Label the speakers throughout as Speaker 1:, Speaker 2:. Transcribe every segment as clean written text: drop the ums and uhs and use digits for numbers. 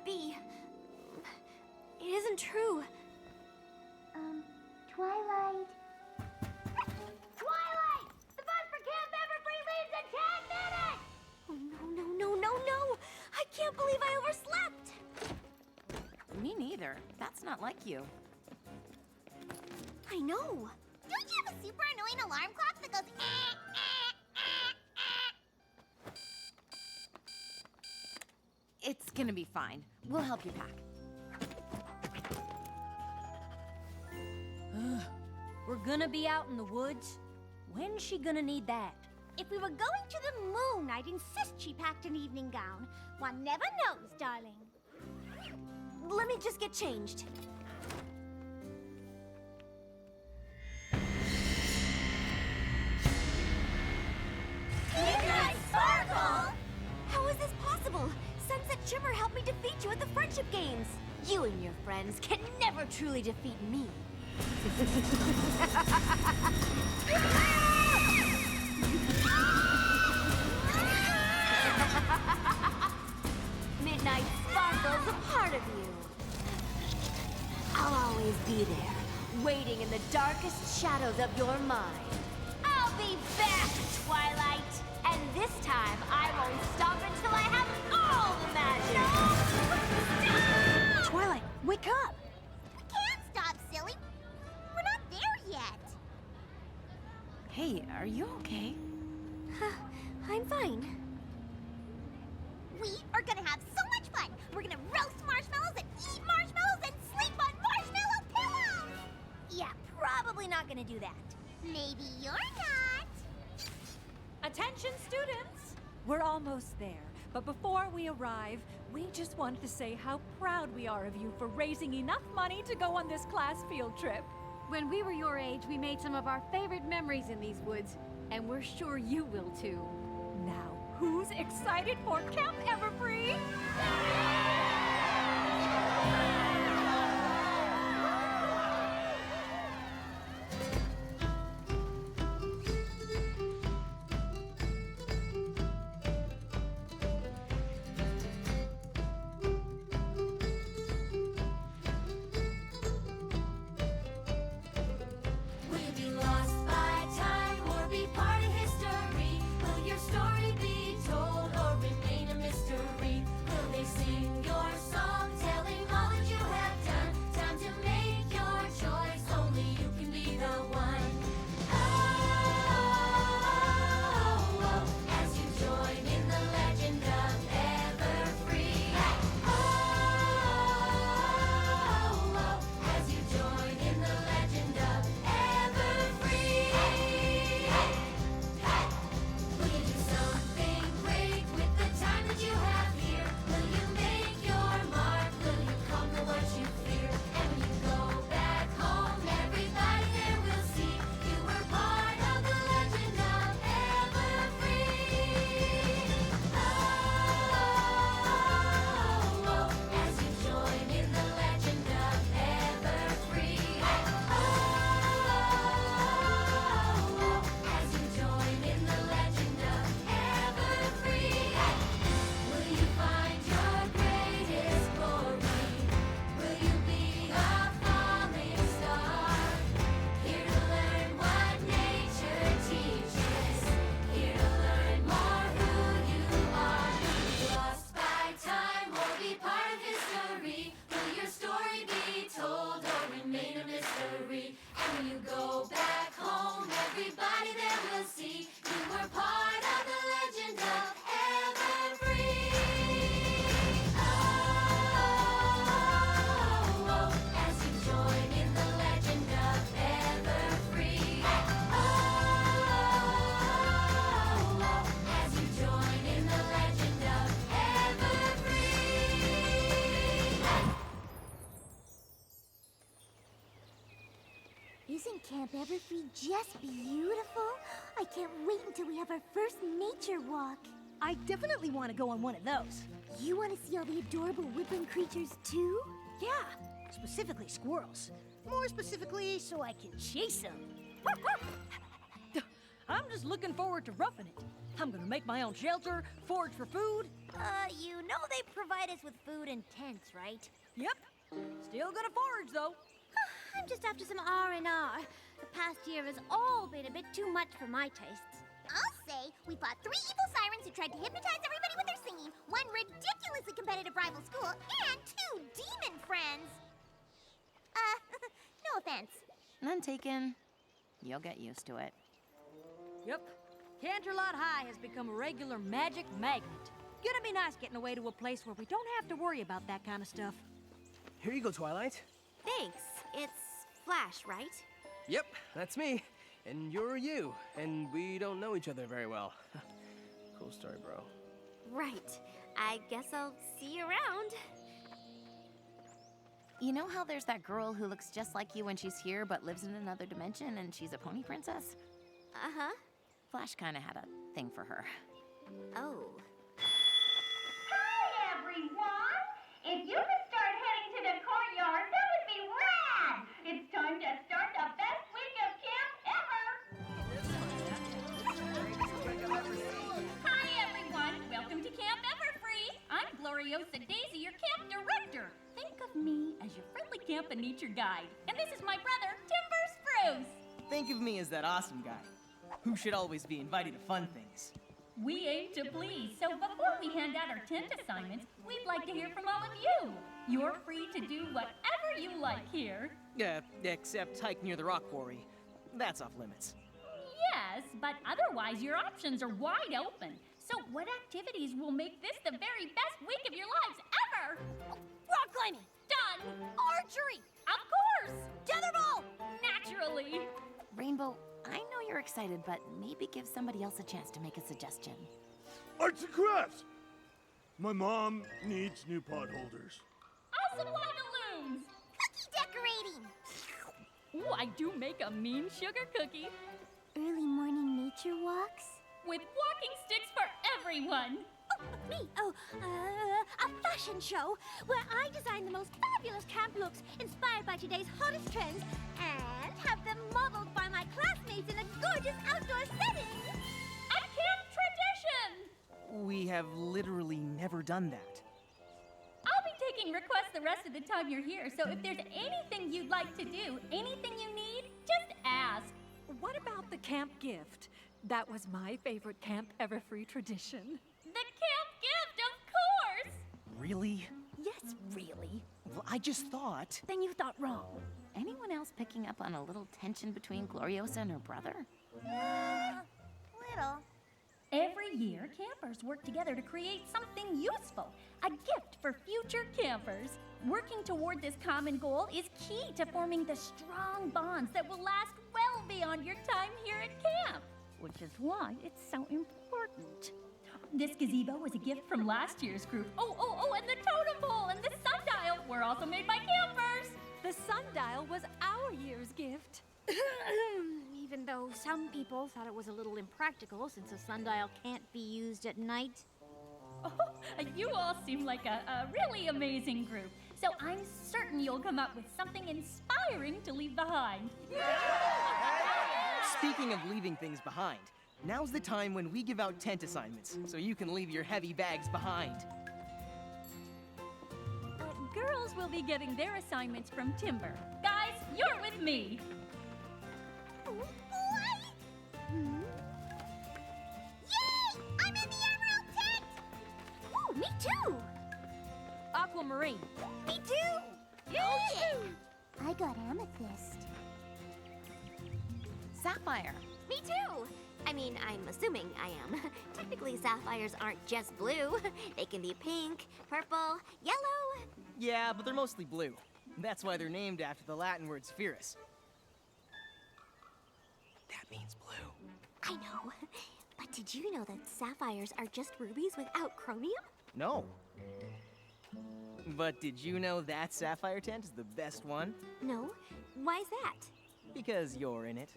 Speaker 1: be. It isn't true.
Speaker 2: Twilight. Twilight! The bus for Camp Everfree leaves in 10 minutes!
Speaker 1: Oh, no. I can't believe I overslept.
Speaker 3: Me neither. That's not like you.
Speaker 1: I know.
Speaker 2: Don't you have a super annoying alarm clock that goes
Speaker 3: It's gonna be fine. We'll help you pack.
Speaker 4: We're gonna be out in the woods. When's she gonna need that?
Speaker 2: If we were going to the moon, I'd insist she packed an evening gown. One never knows, darling.
Speaker 1: Let me just get changed.
Speaker 2: Midnight Sparkle!
Speaker 1: How is this possible? Sunset Shimmer helped me defeat you at the Friendship Games. You and your friends can never truly defeat me. Midnight Sparkle's a part of you. I'll always be there, waiting in the darkest shadows of your mind. I'll be back, Twilight! And this time, I won't stop until I have all the magic! No!
Speaker 4: Twilight, wake up!
Speaker 2: We can't stop, silly. We're not there yet.
Speaker 3: Hey, are you okay?
Speaker 1: I'm fine.
Speaker 2: We are gonna have so much fun. We're gonna roast marshmallows and eat marshmallows and sleep on marshmallow pillows.
Speaker 1: Yeah, probably not gonna do that.
Speaker 2: Maybe you're not.
Speaker 5: Attention, students! We're almost there, but before we arrive, we just wanted to say how proud we are of you for raising enough money to go on this class field trip.
Speaker 6: When we were your age, we made some of our favorite memories in these woods, and we're sure you will too.
Speaker 5: Now, who's excited for Camp Everfree?
Speaker 7: Will you be lost by time or be part of history? Will your story be told or remain a mystery? Will they sing your song, telling all that you have done? Time to make your choice, only you can be the one. Oh, as you join in the legend of Everfree. Oh, as you join in the legend of Everfree. Will you do something great with the time that you have here? Will you make your mark? Will you conquer what you fear? And when you go back home, everybody there will see you were part of the legend of Everfree. Oh, as you join in the legend of Everfree. Oh, as you join in the legend of Everfree. Will you find your greatest glory? Will you be a falling star? Here to learn what nature teaches. Here to learn more who you are. Will you be lost by time or be part of history? Will your story be told or remain a mystery? And when you go back home, everybody there will see you were part of the legend of Everfree. Oh, as you join in the legend of Everfree. Oh, as you join in the legend of Everfree.
Speaker 2: Isn't Camp Everfree just beautiful? I can't wait until we have our first nature walk.
Speaker 4: I definitely want to go on one of those.
Speaker 2: You want to see all the adorable woodland creatures too?
Speaker 4: Yeah, specifically squirrels. More specifically, so I can chase them. I'm just looking forward to roughing it. I'm gonna make my own shelter, forage for food.
Speaker 2: You know they provide us with food and tents, right?
Speaker 4: Yep. Still gonna forage, though.
Speaker 2: I'm just after some R&R. The past year has all been a bit too much for my tastes. I'll say we fought 3 evil sirens who tried to hypnotize everybody with their singing, 1 ridiculously competitive rival school, and 2 demon friends. No offense.
Speaker 3: None taken. You'll get used to it.
Speaker 4: Yep. Canterlot High has become a regular magic magnet. Gonna be nice getting away to a place where we don't have to worry about that kind of stuff.
Speaker 8: Here you go, Twilight.
Speaker 1: Thanks. It's Flash, right?
Speaker 8: Yep, that's me. And you're you. And we don't know each other very well. Cool story, bro.
Speaker 1: Right. I guess I'll see you around.
Speaker 3: You know how there's that girl who looks just like you when she's here but lives in another dimension and she's a pony princess?
Speaker 1: Uh-huh.
Speaker 3: Flash kind of had a thing for her.
Speaker 1: Oh.
Speaker 9: Hi, everyone! If you could start heading to the courtyard, that would be rad! It's time to start the best week of camp ever! Hi, everyone! Welcome to Camp Everfree! I'm Gloriosa Daisy, your camp director. Think of me as your friendly camp and nature guide. And this is my brother, Timber Spruce.
Speaker 10: Think of me as that awesome guy who should always be invited to fun things.
Speaker 9: We aim to please, so before we hand out our tent assignments, we'd like to hear from all of you. You're free to do whatever you like here.
Speaker 10: Except hike near the rock quarry. That's off limits.
Speaker 9: Yes, but otherwise your options are wide open. So what activities will make this the very best week of your lives ever?
Speaker 2: Rock climbing!
Speaker 9: Done!
Speaker 2: Archery!
Speaker 9: Of course!
Speaker 2: Tetherball!
Speaker 9: Naturally!
Speaker 3: Rainbow, I know you're excited, but maybe give somebody else a chance to make a suggestion.
Speaker 11: Arts and crafts! My mom needs new pot holders.
Speaker 9: I'll supply balloons!
Speaker 2: Cookie decorating!
Speaker 9: Ooh, I do make a mean sugar cookie.
Speaker 2: Early morning nature walks?
Speaker 9: With walking sticks for everyone!
Speaker 2: Oh, me! A fashion show where I design the most fabulous camp looks inspired by today's hottest trends and have them modeled by my classmates in a gorgeous outdoor setting!
Speaker 9: A camp tradition!
Speaker 10: We have literally never done that.
Speaker 9: I'll be taking requests the rest of the time you're here, so if there's anything you'd like to do, anything you need, just ask.
Speaker 5: What about the camp gift? That was my favorite Camp Everfree tradition.
Speaker 9: The camp gift, of course!
Speaker 10: Really?
Speaker 4: Yes, really.
Speaker 10: Well, I just thought.
Speaker 4: Then you thought wrong.
Speaker 3: Anyone else picking up on a little tension between Gloriosa and her brother?
Speaker 2: Little.
Speaker 9: Every year, campers work together to create something useful, a gift for future campers. Working toward this common goal is key to forming the strong bonds that will last well beyond your time here at camp, which is why it's so important. This gazebo was a gift from last year's group. Oh, and the totem pole and the sundial were also made by campers.
Speaker 5: The sundial was our year's gift.
Speaker 6: Even though some people thought it was a little impractical since a sundial can't be used at night.
Speaker 9: Oh, you all seem like a really amazing group. So I'm certain you'll come up with something inspiring to leave behind.
Speaker 10: Speaking of leaving things behind, now's the time when we give out tent assignments, so you can leave your heavy bags behind.
Speaker 9: Girls will be getting their assignments from Timber. Guys, you're with me.
Speaker 2: Oh, boy! Yay! I'm in the emerald tent!
Speaker 6: Ooh, me too!
Speaker 4: Aquamarine.
Speaker 2: Me too!
Speaker 6: Yay!
Speaker 2: I got amethyst.
Speaker 3: Sapphire.
Speaker 1: Me too! I mean, I'm assuming I am. Technically, sapphires aren't just blue. They can be pink, purple, yellow.
Speaker 10: Yeah, but they're mostly blue. That's why they're named after the Latin word spherus. That means blue.
Speaker 1: I know. But did you know that sapphires are just rubies without chromium?
Speaker 10: No. But did you know that sapphire tent is the best one?
Speaker 1: No. Why's that?
Speaker 10: Because you're in it.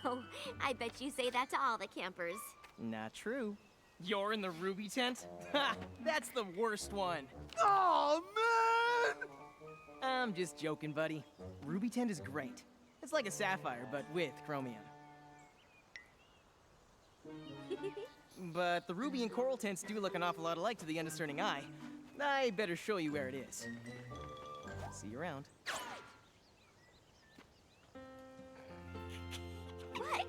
Speaker 1: Oh, I bet you say that to all the campers.
Speaker 10: Not true. You're in the ruby tent? Ha! That's the worst one.
Speaker 11: Oh, man!
Speaker 10: I'm just joking, buddy. Ruby tent is great. It's like a sapphire, but with chromium. But the ruby and coral tints do look an awful lot alike to the undiscerning eye. I better show you where it is. See you around.
Speaker 2: What?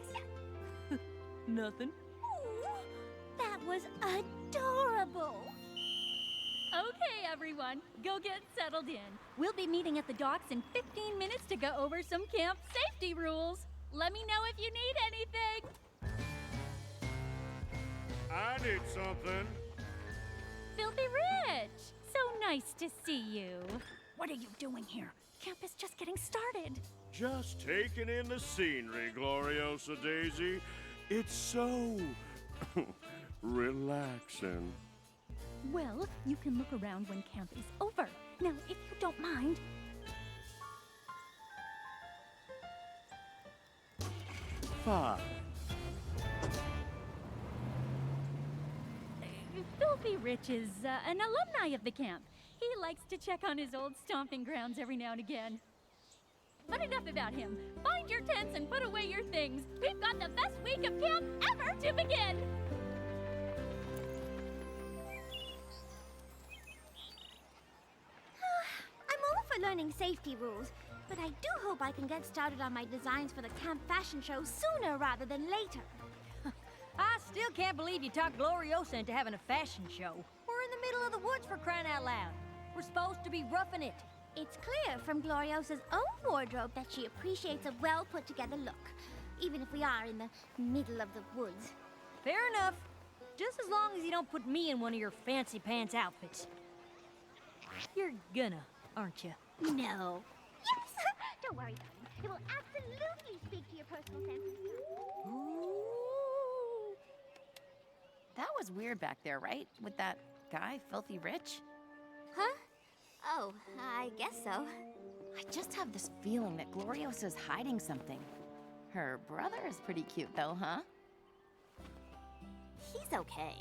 Speaker 4: Nothing.
Speaker 2: Ooh, that was adorable.
Speaker 9: Okay, everyone, go get settled in. We'll be meeting at the docks in 15 minutes to go over some camp safety rules. Let me know if you need anything.
Speaker 11: I need something.
Speaker 9: Filthy Rich! So nice to see you. What are you doing here? Camp is just getting started.
Speaker 11: Just taking in the scenery, Gloriosa Daisy. It's so relaxing.
Speaker 9: Well, you can look around when camp is over. Now, if you don't mind.
Speaker 11: Fine.
Speaker 9: Filthy Rich is an alumni of the camp. He likes to check on his old stomping grounds every now and again. But enough about him. Find your tents and put away your things. We've got the best week of camp ever to begin.
Speaker 2: I'm all for learning safety rules, but I do hope I can get started on my designs for the camp fashion show sooner rather than later.
Speaker 4: I still can't believe you talked Gloriosa into having a fashion show. We're in the middle of the woods, for crying out loud. We're supposed to be roughing it.
Speaker 2: It's clear from Gloriosa's own wardrobe that she appreciates a well put together look, even if we are in the middle of the woods.
Speaker 4: Fair enough. Just as long as you don't put me in one of your fancy pants outfits. You're gonna, aren't you?
Speaker 2: No. Yes! Don't worry, darling. It will absolutely speak to your personal sense of style.
Speaker 3: That was weird back there, right? With that guy, Filthy Rich?
Speaker 1: Huh? Oh, I guess so.
Speaker 3: I just have this feeling that Gloriosa's hiding something. Her brother is pretty cute, though, huh?
Speaker 1: He's okay.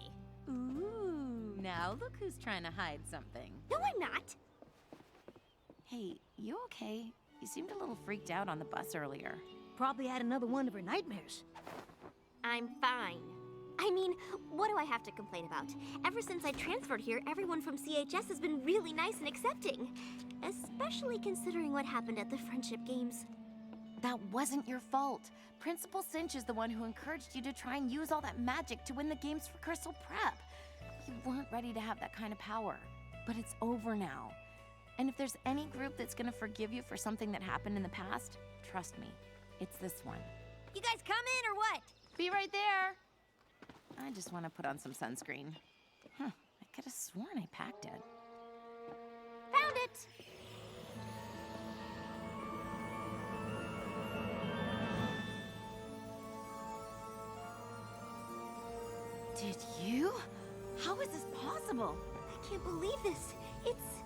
Speaker 3: Ooh, now look who's trying to hide something.
Speaker 2: No, I'm not.
Speaker 3: Hey, you okay? You seemed a little freaked out on the bus earlier.
Speaker 4: Probably had another one of her nightmares.
Speaker 1: I'm fine. I mean, what do I have to complain about? Ever since I transferred here, everyone from CHS has been really nice and accepting. Especially considering what happened at the friendship games.
Speaker 3: That wasn't your fault. Principal Cinch is the one who encouraged you to try and use all that magic to win the games for Crystal Prep. You weren't ready to have that kind of power. But it's over now. And if there's any group that's gonna forgive you for something that happened in the past, trust me, it's this one.
Speaker 4: You guys come in or what?
Speaker 3: Be right there. I just want to put on some sunscreen. Huh, I could have sworn I packed it.
Speaker 2: Found it!
Speaker 3: Did you? How is this possible?
Speaker 1: I can't believe this. It's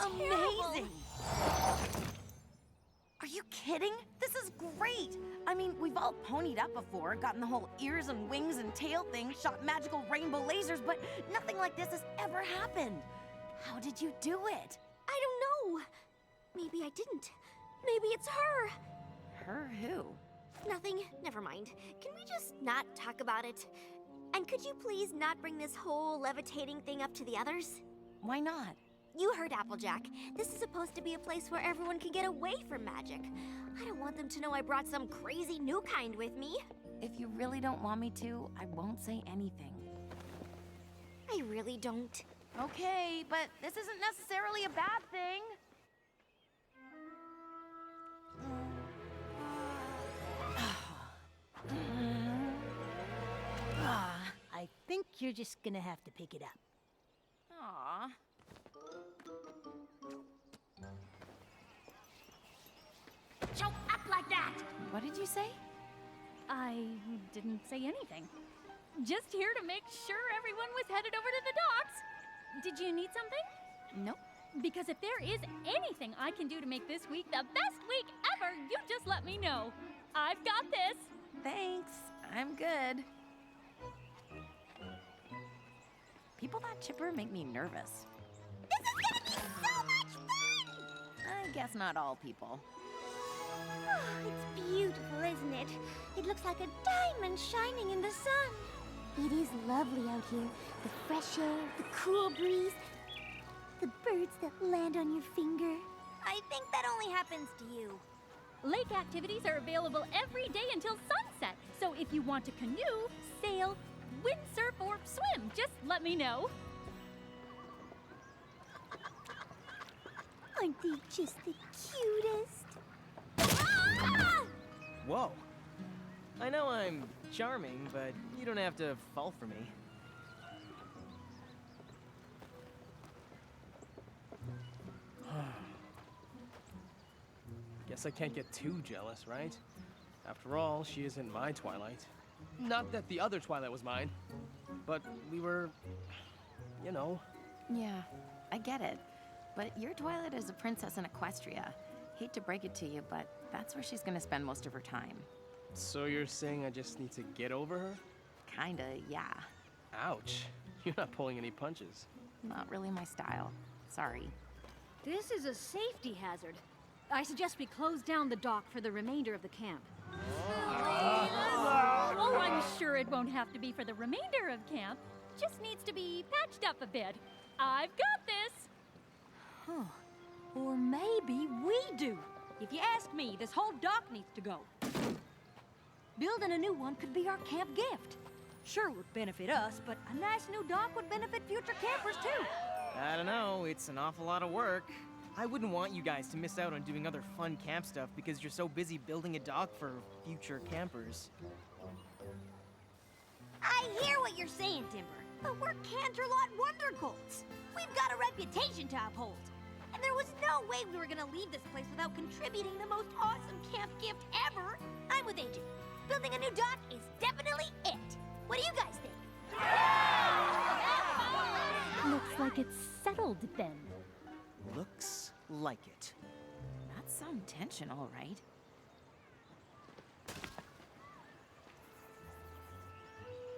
Speaker 3: amazing! Are you kidding? This is great! I mean, we've all ponied up before, gotten the whole ears and wings and tail thing, shot magical rainbow lasers, but nothing like this has ever happened. How did you do it?
Speaker 1: I don't know. Maybe I didn't. Maybe it's her.
Speaker 3: Her who?
Speaker 1: Nothing. Never mind. Can we just not talk about it? And could you please not bring this whole levitating thing up to the others?
Speaker 3: Why not?
Speaker 1: You heard Applejack. This is supposed to be a place where everyone can get away from magic. I don't want them to know I brought some crazy new kind with me.
Speaker 3: If you really don't want me to, I won't say anything.
Speaker 1: I really don't.
Speaker 3: Okay, but this isn't necessarily a bad thing.
Speaker 4: I think you're just gonna have to pick it up.
Speaker 3: Aw.
Speaker 9: Don't act like that!
Speaker 3: What did you say?
Speaker 9: I didn't say anything. Just here to make sure everyone was headed over to the docks. Did you need something?
Speaker 3: Nope.
Speaker 9: Because if there is anything I can do to make this week the best week ever, you just let me know. I've got this.
Speaker 3: Thanks. I'm good. People that chipper make me nervous.
Speaker 2: This is gonna be so much fun!
Speaker 3: I guess not all people.
Speaker 2: Oh, it's beautiful, isn't it? It looks looks like a diamond shining in the sun. It is lovely out here. The fresh air, the cool breeze, the birds that land on your finger.
Speaker 6: I think that only happens to you.
Speaker 9: Lake activities are available every day until sunset. So if you want to canoe, sail, windsurf, or swim, just let me know.
Speaker 2: Aren't they just the cutest? Ah!
Speaker 10: Whoa. I know I'm charming, but you don't have to fall for me.
Speaker 8: Guess I can't get too jealous, right? After all, she isn't my Twilight. Not that the other Twilight was mine, but we were, you know.
Speaker 3: Yeah, I get it. But your Twilight is a princess in Equestria. Hate to break it to you, but that's where she's gonna spend most of her time.
Speaker 8: So you're saying I just need to get over her?
Speaker 3: Kinda, yeah.
Speaker 8: Ouch. You're not pulling any punches.
Speaker 3: Not really my style. Sorry.
Speaker 6: This is a safety hazard. I suggest we close down the dock for the remainder of the camp.
Speaker 9: Oh, I'm sure it won't have to be for the remainder of camp. Just needs to be patched up a bit. I've got this.
Speaker 4: Huh. Or maybe we do. If you ask me, this whole dock needs to go. Building a new one could be our camp gift. Sure would benefit us, but a nice new dock would benefit future campers too.
Speaker 10: I don't know, it's an awful lot of work. I wouldn't want you guys to miss out on doing other fun camp stuff because you're so busy building a dock for future campers.
Speaker 2: I hear what you're saying, Timber, but we're Canterlot Wondercolts. We've got a reputation to uphold. And there was no way we were gonna leave this place without contributing the most awesome camp gift ever. I'm with Agent. Building a new dock is definitely it. What do you guys think?
Speaker 9: Looks like it's settled then.
Speaker 10: Looks like it.
Speaker 3: That's some tension, all right.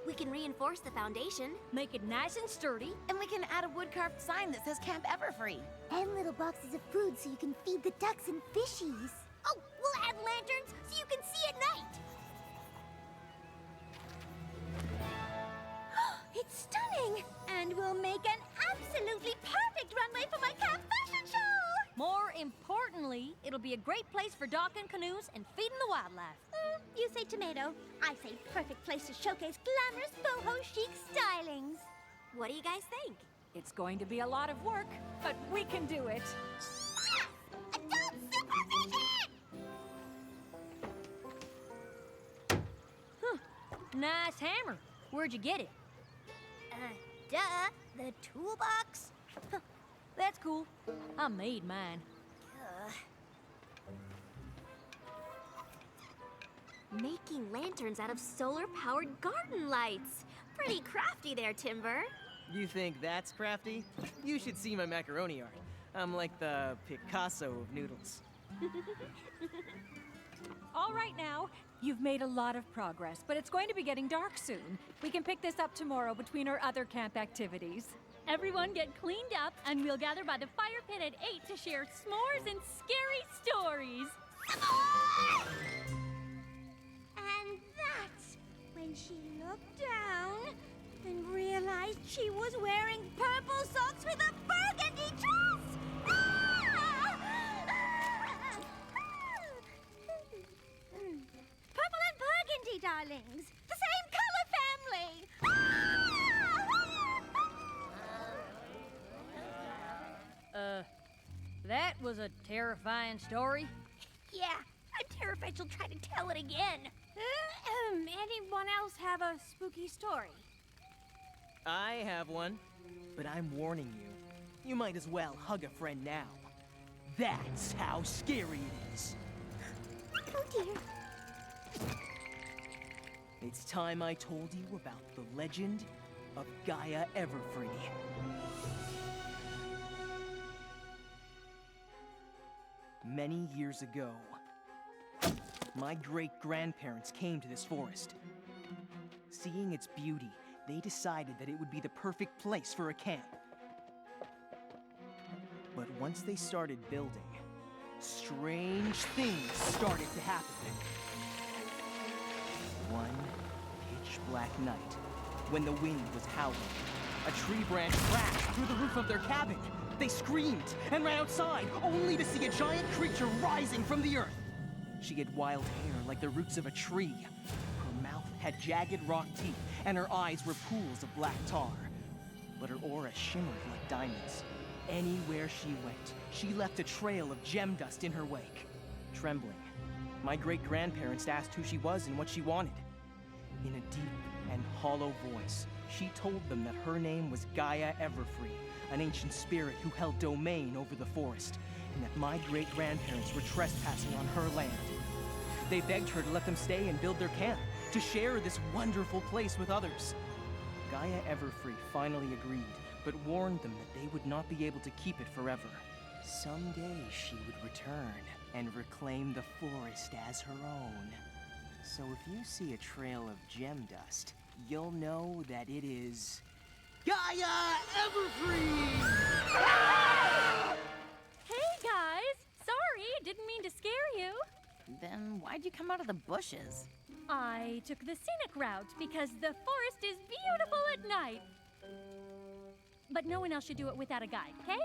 Speaker 2: We can reinforce the foundation.
Speaker 4: Make it nice and sturdy.
Speaker 3: And we can add a wood-carved sign that says Camp Everfree.
Speaker 2: And little boxes of food so you can feed the ducks and fishies. Oh, we'll add lanterns so you can see at night. It's stunning! And we'll make an absolutely perfect runway for my camp fashion show!
Speaker 4: More importantly, it'll be a great place for docking canoes and feeding the wildlife.
Speaker 2: You say tomato. I say perfect place to showcase glamorous boho chic stylings. What do you guys think?
Speaker 4: It's going to be a lot of work, but we can do it.
Speaker 2: Yes! Adult supervision!
Speaker 4: Nice hammer. Where'd you get it?
Speaker 2: Duh, the toolbox.
Speaker 4: That's cool. I made mine.
Speaker 1: Making lanterns out of solar-powered garden lights. Pretty crafty there, Timber.
Speaker 10: You think that's crafty? You should see my macaroni art. I'm like the Picasso of noodles.
Speaker 5: All right now, you've made a lot of progress, but it's going to be getting dark soon. We can pick this up tomorrow between our other camp activities.
Speaker 9: Everyone get cleaned up, and we'll gather by the fire pit at 8 to share s'mores and scary stories.
Speaker 2: And that's when she looked down and realized she was wearing purple socks with a burgundy dress! Purple and burgundy, darlings. The same color family.
Speaker 4: That was a terrifying story.
Speaker 2: Yeah, I'm terrified she'll try to tell it again.
Speaker 6: Anyone else have a spooky story?
Speaker 10: I have one, but I'm warning you. You might as well hug a friend now. That's how scary it is.
Speaker 2: Oh dear.
Speaker 10: It's time I told you about the legend of Gaia Everfree. Many years ago, my great-grandparents came to this forest. Seeing its beauty, they decided that it would be the perfect place for a camp. But once they started building, strange things started to happen. black night, when the wind was howling. A tree branch crashed through the roof of their cabin. They screamed and ran outside, only to see a giant creature rising from the earth. She had wild hair like the roots of a tree. Her mouth had jagged rock teeth, and her eyes were pools of black tar. But her aura shimmered like diamonds. Anywhere she went, she left a trail of gem dust in her wake. Trembling, my great-grandparents asked who she was and what she wanted. In a deep and hollow voice, she told them that her name was Gaia Everfree, an ancient spirit who held domain over the forest, and that my great-grandparents were trespassing on her land. They begged her to let them stay and build their camp, to share this wonderful place with others. Gaia Everfree finally agreed, but warned them that they would not be able to keep it forever. Someday she would return and reclaim the forest as her own. So if you see a trail of gem dust, you'll know that it is Gaia Everfree!
Speaker 6: Hey, guys! Sorry, didn't mean to scare you.
Speaker 3: Then why'd you come out of the bushes?
Speaker 6: I took the scenic route because the forest is beautiful at night. But no one else should do it without a guide, okay?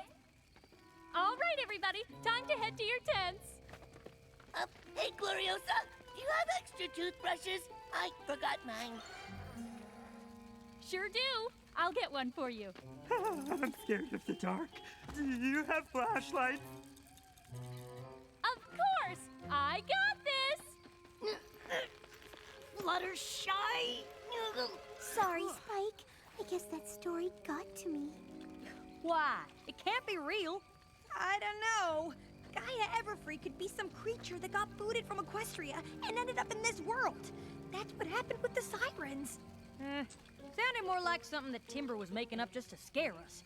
Speaker 6: All right, everybody, time to head to your tents.
Speaker 12: Hey, Gloriosa, do you have extra toothbrushes? I forgot mine.
Speaker 6: Sure do. I'll get one for you.
Speaker 10: I'm scared of the dark. Do you have flashlights?
Speaker 6: Of course! I got this!
Speaker 12: Fluttershy.
Speaker 2: Sorry, Spike. I guess that story got to me.
Speaker 4: Why? It can't be real. I don't know. Gaia Everfree could be some creature that got booted from Equestria and ended up in this world. That's what happened with the sirens. Sounded more like something that Timber was making up just to scare us.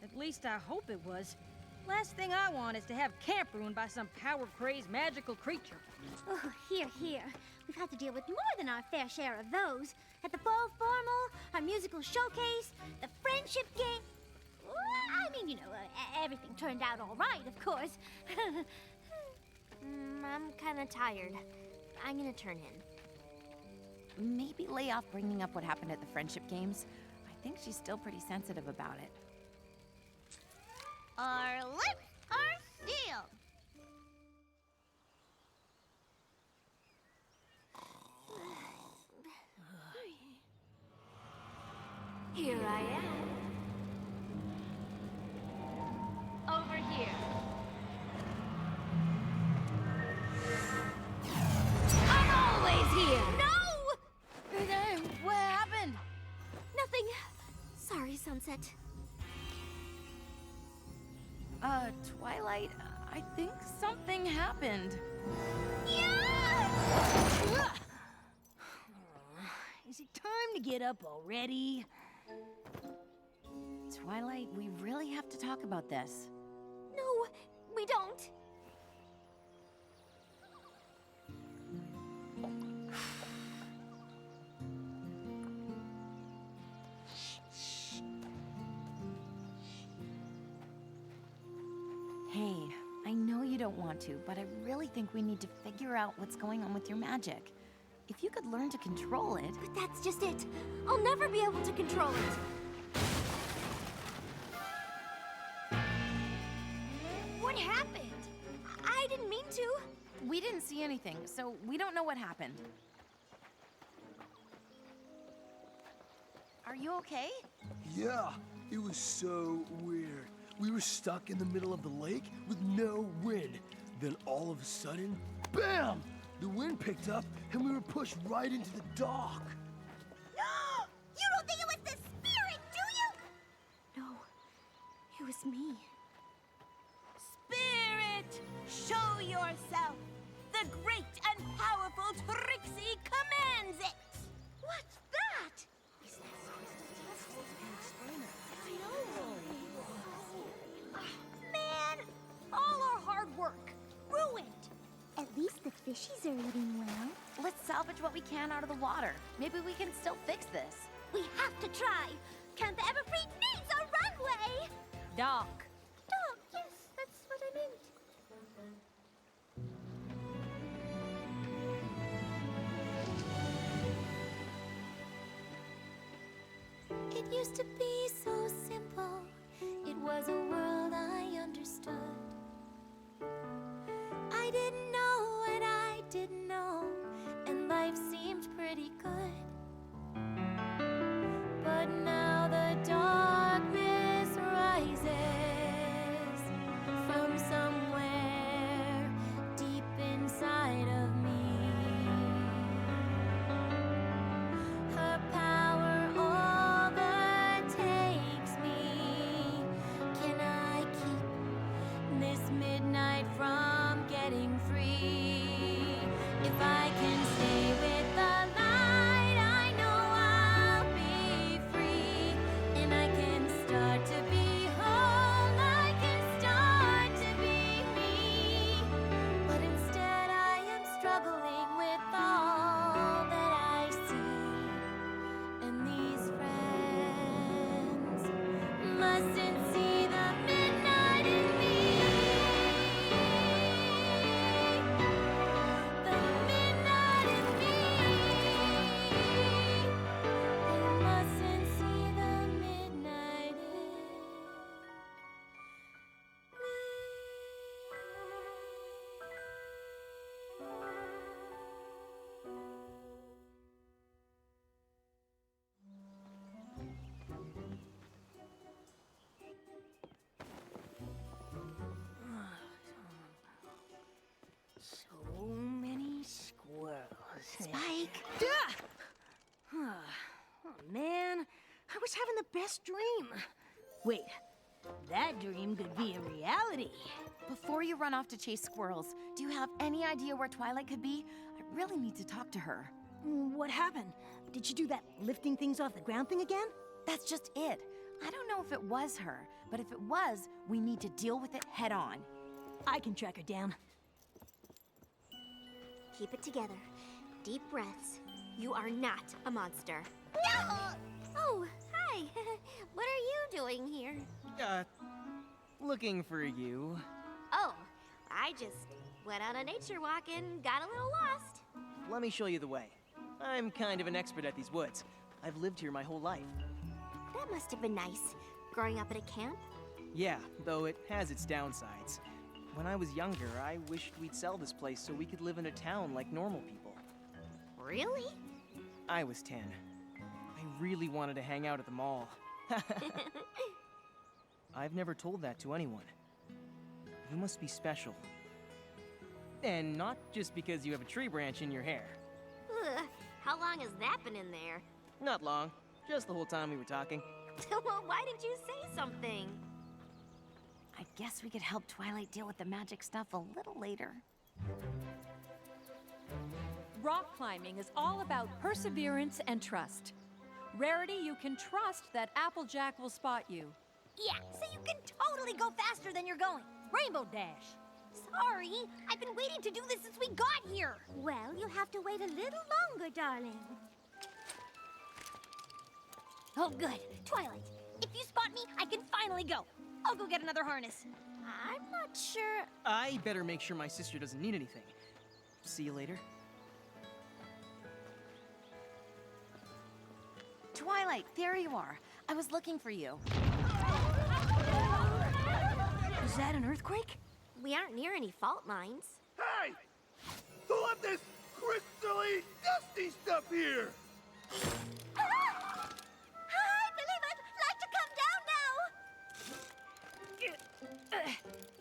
Speaker 4: At least I hope it was. Last thing I want is to have camp ruined by some power-crazed magical creature.
Speaker 2: Oh, here. We've had to deal with more than our fair share of those. At the fall formal, our musical showcase, the friendship game. Well, I mean, everything turned out all right, of course.
Speaker 1: I'm kind of tired. I'm gonna turn in.
Speaker 3: Maybe lay off bringing up what happened at the friendship games. I think she's still pretty sensitive about it.
Speaker 2: Our lips are sealed.
Speaker 1: Here I am. Over here. I'm always here!
Speaker 3: Hey, what happened?
Speaker 2: Nothing. Sorry, Sunset.
Speaker 3: Twilight, I think something happened.
Speaker 4: Is it time to get up already?
Speaker 3: Twilight, we really have to talk about this.
Speaker 2: No, we don't.
Speaker 3: Hey, I know you don't want to, but I really think we need to figure out what's going on with your magic. If you could learn to control it...
Speaker 2: But that's just it. I'll never be able to control it. What happened? I didn't mean to.
Speaker 3: We didn't see anything, so we don't know what happened. Are you okay?
Speaker 13: Yeah, it was so weird. We were stuck in the middle of the lake with no wind. Then all of a sudden, BAM! The wind picked up and we were pushed right into the dock.
Speaker 2: You don't think it was the spirit, do you? No, it was me.
Speaker 12: Spirit, show yourself. The great and powerful Trixie commands it.
Speaker 2: What's that?
Speaker 12: Man, all our hard work ruined.
Speaker 2: At least the fishies are eating well.
Speaker 3: Let's salvage what we can out of the water. Maybe we can still fix this.
Speaker 2: We have to try. Camp Everfree needs a runway.
Speaker 4: Doc.
Speaker 2: Dog, yes, that's what I meant.
Speaker 7: used to be so simple. It was a world I understood. I didn't know what I didn't know, and life seemed pretty good. But now the darkness rises from somewhere deep inside of me. Her power overtakes me. Can I keep this midnight from getting free? If I can stay with the light, I know I'll be free. And I can start to be whole, I can start to be me. But instead I am struggling with all that I see. And these friends mustn't see the midnight in me. The midnight in me. They mustn't see the midnight in me.
Speaker 12: So many squirrels.
Speaker 3: Spike!
Speaker 12: Oh, man, I was having the best dream. Wait, that dream could be a reality.
Speaker 3: Before you run off to chase squirrels, do you have any idea where Twilight could be? I really need to talk to her.
Speaker 12: What happened? Did she do that lifting things off the ground thing again?
Speaker 3: That's just it. I don't know if it was her, but if it was, we need to deal with it head on.
Speaker 12: I can track her down.
Speaker 2: Keep it together. Deep breaths. You are not a monster. No! Oh, hi. What are you doing here?
Speaker 10: Looking for you.
Speaker 2: Oh, I just went on a nature walk and got a little lost.
Speaker 10: Let me show you the way. I'm kind of an expert at these woods. I've lived here my whole life.
Speaker 2: That must have been nice, growing up at a camp.
Speaker 10: Yeah, though it has its downsides. When I was younger, I wished we'd sell this place so we could live in a town like normal people.
Speaker 2: Really?
Speaker 10: I was 10. I really wanted to hang out at the mall. I've never told that to anyone. You must be special. And not just because you have a tree branch in your hair.
Speaker 2: Ugh, how long has that been in there?
Speaker 10: Not long. Just the whole time we were talking.
Speaker 2: Well, why didn't you say something?
Speaker 3: I guess we could help Twilight deal with the magic stuff a little later.
Speaker 5: Rock climbing is all about perseverance and trust. Rarity, you can trust that Applejack will spot you.
Speaker 12: Yeah, so you can totally go faster than you're going. Rainbow Dash.
Speaker 2: Sorry, I've been waiting to do this since we got here. Well, you'll have to wait a little longer, darling.
Speaker 12: Oh, good. Twilight, if you spot me, I can finally go. I'll go get another harness.
Speaker 2: I'm not sure.
Speaker 10: I better make sure my sister doesn't need anything. See you later.
Speaker 3: Twilight, there you are. I was looking for you.
Speaker 12: Is that an earthquake?
Speaker 2: We aren't near any fault lines.
Speaker 13: Hey! Who left this crystally dusty stuff here?
Speaker 2: Hi, believers! Like to come down now!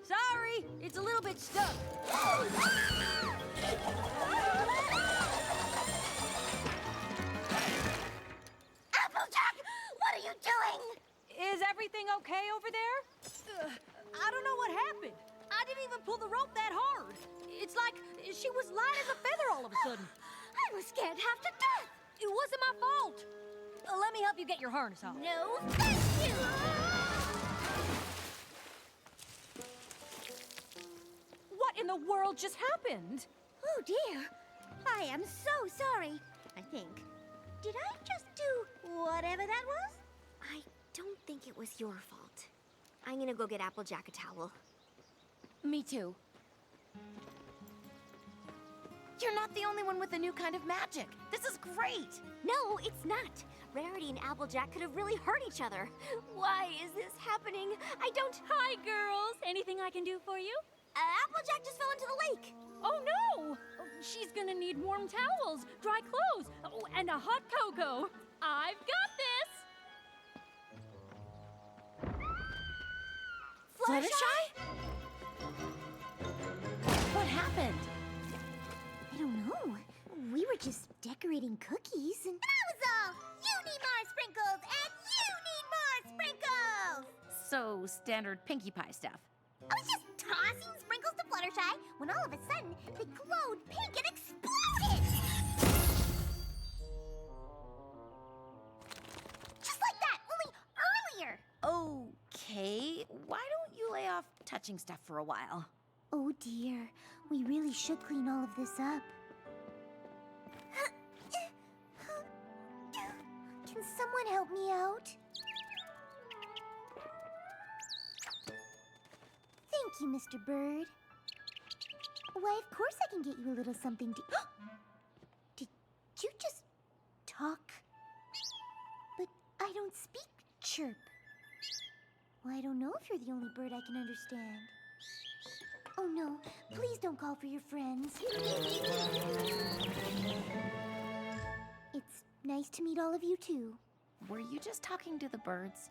Speaker 12: Sorry, it's a little bit stuck.
Speaker 2: Applejack! What are you doing?
Speaker 5: Is everything okay over there?
Speaker 12: I don't know what happened. I didn't even pull the rope that hard. It's like she was light as a feather all of a sudden.
Speaker 2: I was scared half to death.
Speaker 12: It wasn't my fault. Let me help you get your harness off.
Speaker 2: No, thank you!
Speaker 5: What in the world just happened?
Speaker 2: Oh dear. I am so sorry, I think. Did I just do whatever that was? I don't think it was your fault. I'm gonna go get Applejack a towel.
Speaker 3: Me too. You're not the only one with a new kind of magic. This is great.
Speaker 1: No, it's not. Rarity and Applejack could have really hurt each other. Why is this happening? I don't...
Speaker 6: Hi, girls. Anything I can do for you?
Speaker 1: Applejack just fell into the lake.
Speaker 6: Oh, no! She's gonna need warm towels, dry clothes, oh, and a hot cocoa. I've got this!
Speaker 3: Fluttershy? What happened?
Speaker 2: I don't know. We were just decorating cookies and that was all! You need more sprinkles and you need more sprinkles!
Speaker 3: So, standard Pinkie Pie stuff.
Speaker 2: I was just tossing sprinkles to Fluttershy when all of a sudden they glowed pink and exploded! Just like that, only earlier!
Speaker 3: Okay, why don't you lay off touching stuff for a while?
Speaker 2: Oh dear, we really should clean all of this up. Can someone help me out? Thank you, Mr. Bird. Why, of course I can get you a little something to... Did you just talk? But I don't speak chirp. Well, I don't know if you're the only bird I can understand. Oh no, please don't call for your friends. It's nice to meet all of you too.
Speaker 3: Were you just talking to the birds?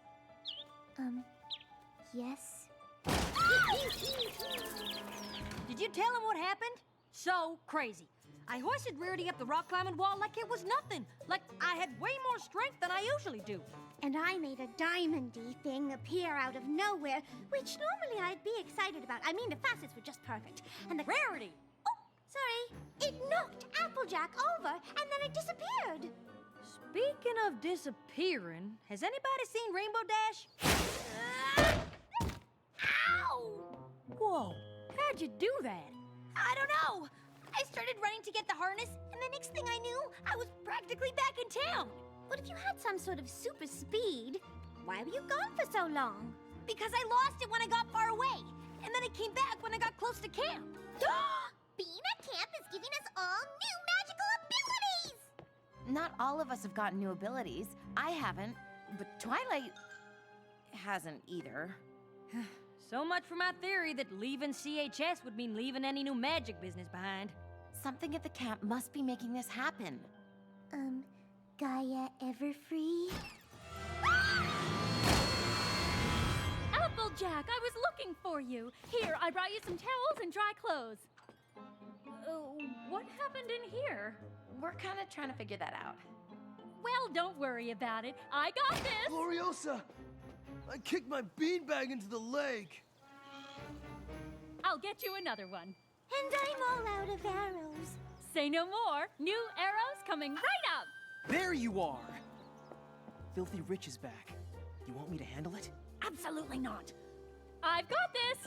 Speaker 2: Yes.
Speaker 12: Did you tell him what happened? So crazy. I hoisted Rarity up the rock climbing wall like it was nothing. Like I had way more strength than I usually do.
Speaker 2: And I made a diamondy thing appear out of nowhere, which normally I'd be excited about. I mean, the facets were just perfect. And the...
Speaker 12: Rarity!
Speaker 2: Oh, sorry. It knocked Applejack over, and then it disappeared.
Speaker 12: Speaking of disappearing, has anybody seen Rainbow Dash?
Speaker 2: Ow!
Speaker 12: Whoa, how'd you do that?
Speaker 2: I don't know. I started running to get the harness, and the next thing I knew, I was practically back in town. But if you had some sort of super speed, why were you gone for so long? Because I lost it when I got far away, and then it came back when I got close to camp. Being at camp is giving us all new magical abilities!
Speaker 3: Not all of us have gotten new abilities. I haven't, but Twilight hasn't either.
Speaker 12: So much for my theory that leaving CHS would mean leaving any new magic business behind.
Speaker 3: Something at the camp must be making this happen.
Speaker 2: Gaia Everfree?
Speaker 6: Applejack, I was looking for you. Here, I brought you some towels and dry clothes. What happened in here?
Speaker 3: We're kind of trying to figure that out.
Speaker 6: Well, don't worry about it. I got this!
Speaker 13: Gloriosa! I kicked my beanbag into the lake.
Speaker 6: I'll get you another one.
Speaker 2: And I'm all out of arrows.
Speaker 6: Say no more. New arrows coming right up.
Speaker 10: There you are! Filthy Rich is back. You want me to handle it?
Speaker 12: Absolutely not.
Speaker 6: I've got this.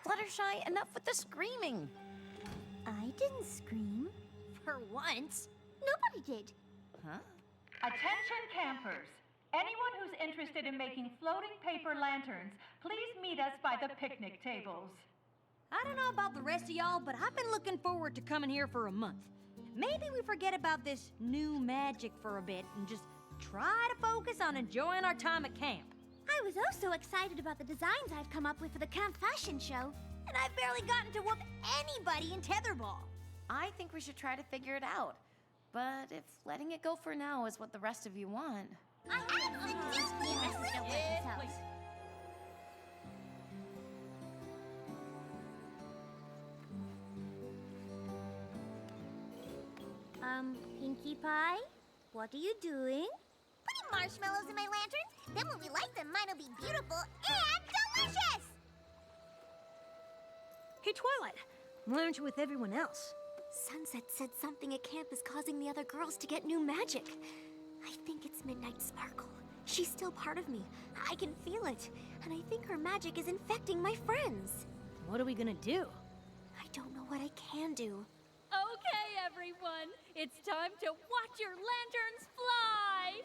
Speaker 3: Fluttershy, enough with the screaming.
Speaker 2: I didn't scream. For once. Nobody did.
Speaker 3: Huh?
Speaker 5: Attention campers. Anyone who's interested in making floating paper lanterns, please meet us by the picnic tables.
Speaker 12: I don't know about the rest of y'all, but I've been looking forward to coming here for a month. Maybe we forget about this new magic for a bit and just try to focus on enjoying our time at camp.
Speaker 2: I was also excited about the designs I've come up with for the camp fashion show. And I've barely gotten to whoop anybody in tetherball.
Speaker 3: I think we should try to figure it out. But if letting it go for now is what the rest of you want...
Speaker 2: I absolutely don't like this house. Pinkie Pie? What are you doing? Putting marshmallows in my lanterns. Then when we light them, mine will be beautiful and delicious!
Speaker 12: Hey, Twilight, why aren't you with everyone else?
Speaker 1: Sunset said something at camp is causing the other girls to get new magic. I think it's Midnight Sparkle. She's still part of me. I can feel it. And I think her magic is infecting my friends.
Speaker 12: What are we gonna do?
Speaker 1: I don't know what I can do.
Speaker 6: Okay, everyone. It's time to watch your lanterns fly.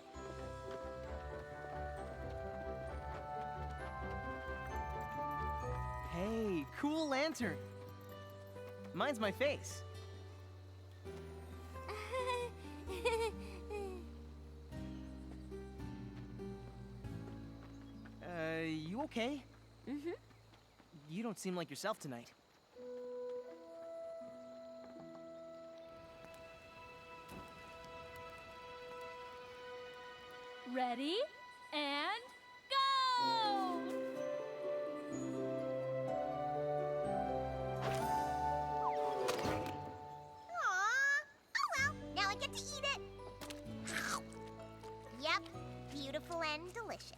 Speaker 10: Hey, cool lantern. Mine's my face. okay.
Speaker 1: Mm-hmm.
Speaker 10: You don't seem like yourself tonight.
Speaker 6: Ready and go!
Speaker 2: Aww. Oh well, now I get to eat it. Yep, beautiful and delicious.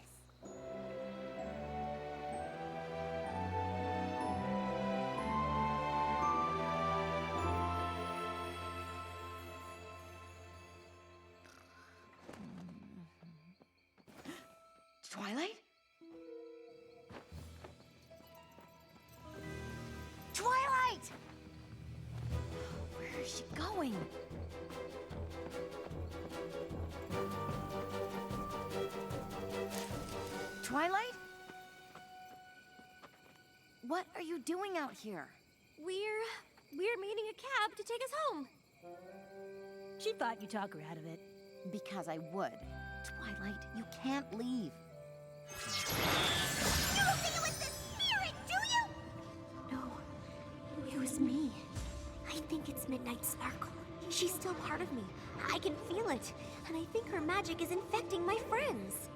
Speaker 3: Twilight? Twilight! Where is she going? Twilight? What are you doing out here?
Speaker 1: We're meeting a cab to take us home.
Speaker 12: She thought you'd talk her out of it.
Speaker 3: Because I would. Twilight, you can't leave.
Speaker 2: You don't think it was the spirit, do you?
Speaker 1: No, it was me. I think it's Midnight Sparkle. She's still part of me. I can feel it. And I think her magic is infecting my friends.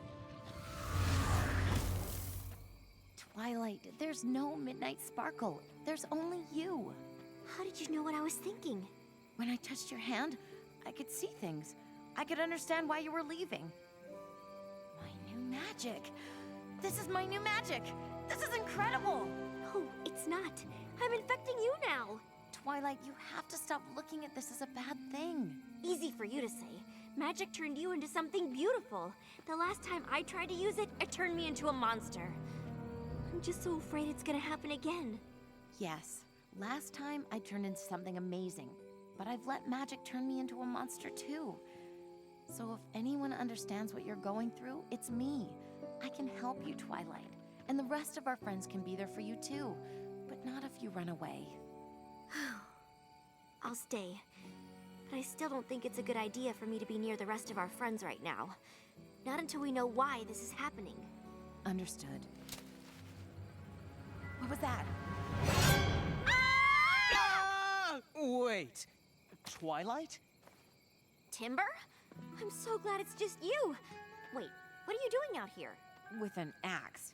Speaker 3: Twilight, there's no Midnight Sparkle. There's only you.
Speaker 1: How did you know what I was thinking?
Speaker 3: When I touched your hand, I could see things. I could understand why you were leaving. My new magic. This is my new magic. This is incredible.
Speaker 1: No, it's not. I'm infecting you now.
Speaker 3: Twilight, you have to stop looking at this as a bad thing.
Speaker 1: Easy for you to say. Magic turned you into something beautiful. The last time I tried to use it, it turned me into a monster. I'm just so afraid it's gonna happen again.
Speaker 3: Yes, last time I turned into something amazing, but I've let magic turn me into a monster too. So if anyone understands what you're going through, it's me. I can help you, Twilight. And the rest of our friends can be there for you too. But not if you run away.
Speaker 1: I'll stay. But I still don't think it's a good idea for me to be near the rest of our friends right now. Not until we know why this is happening.
Speaker 3: Understood. What was that?
Speaker 10: Ah! Wait. Twilight?
Speaker 1: Timber? I'm so glad it's just you. Wait, what are you doing out here?
Speaker 3: With an axe.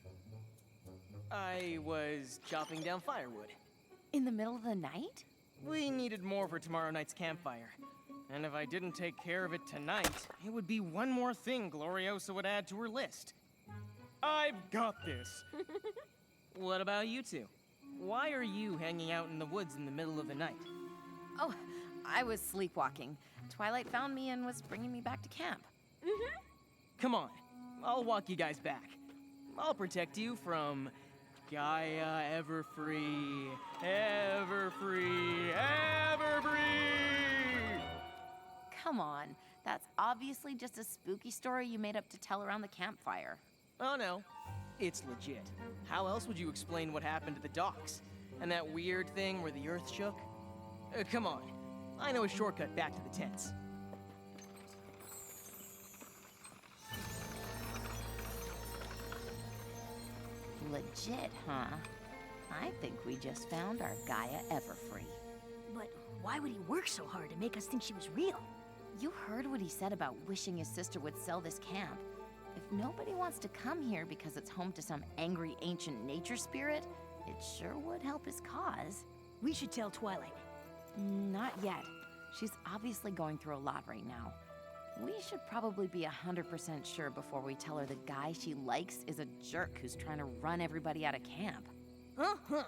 Speaker 10: I was chopping down firewood.
Speaker 3: In the middle of the night?
Speaker 10: We needed more for tomorrow night's campfire. And if I didn't take care of it tonight, it would be one more thing Gloriosa would add to her list. I've got this. What about you two? Why are you hanging out in the woods in the middle of the night?
Speaker 3: Oh, I was sleepwalking. Twilight found me and was bringing me back to camp.
Speaker 1: Mm-hmm.
Speaker 10: Come on, I'll walk you guys back. I'll protect you from Gaia, Everfree, Everfree, Everfree!
Speaker 3: Come on, that's obviously just a spooky story you made up to tell around the campfire.
Speaker 10: Oh no, it's legit. How else would you explain what happened to the docks? And that weird thing where the earth shook? Come on, I know a shortcut back to the tents.
Speaker 3: Legit, huh? I think we just found our Gaia Everfree.
Speaker 12: But why would he work so hard to make us think she was real?
Speaker 3: You heard what he said about wishing his sister would sell this camp. If nobody wants to come here because it's home to some angry ancient nature spirit, it sure would help his cause.
Speaker 12: We should tell Twilight.
Speaker 3: Not yet. She's obviously going through a lot right now. We should probably be 100% sure before we tell her the guy she likes is a jerk who's trying to run everybody out of camp.
Speaker 12: Uh-huh.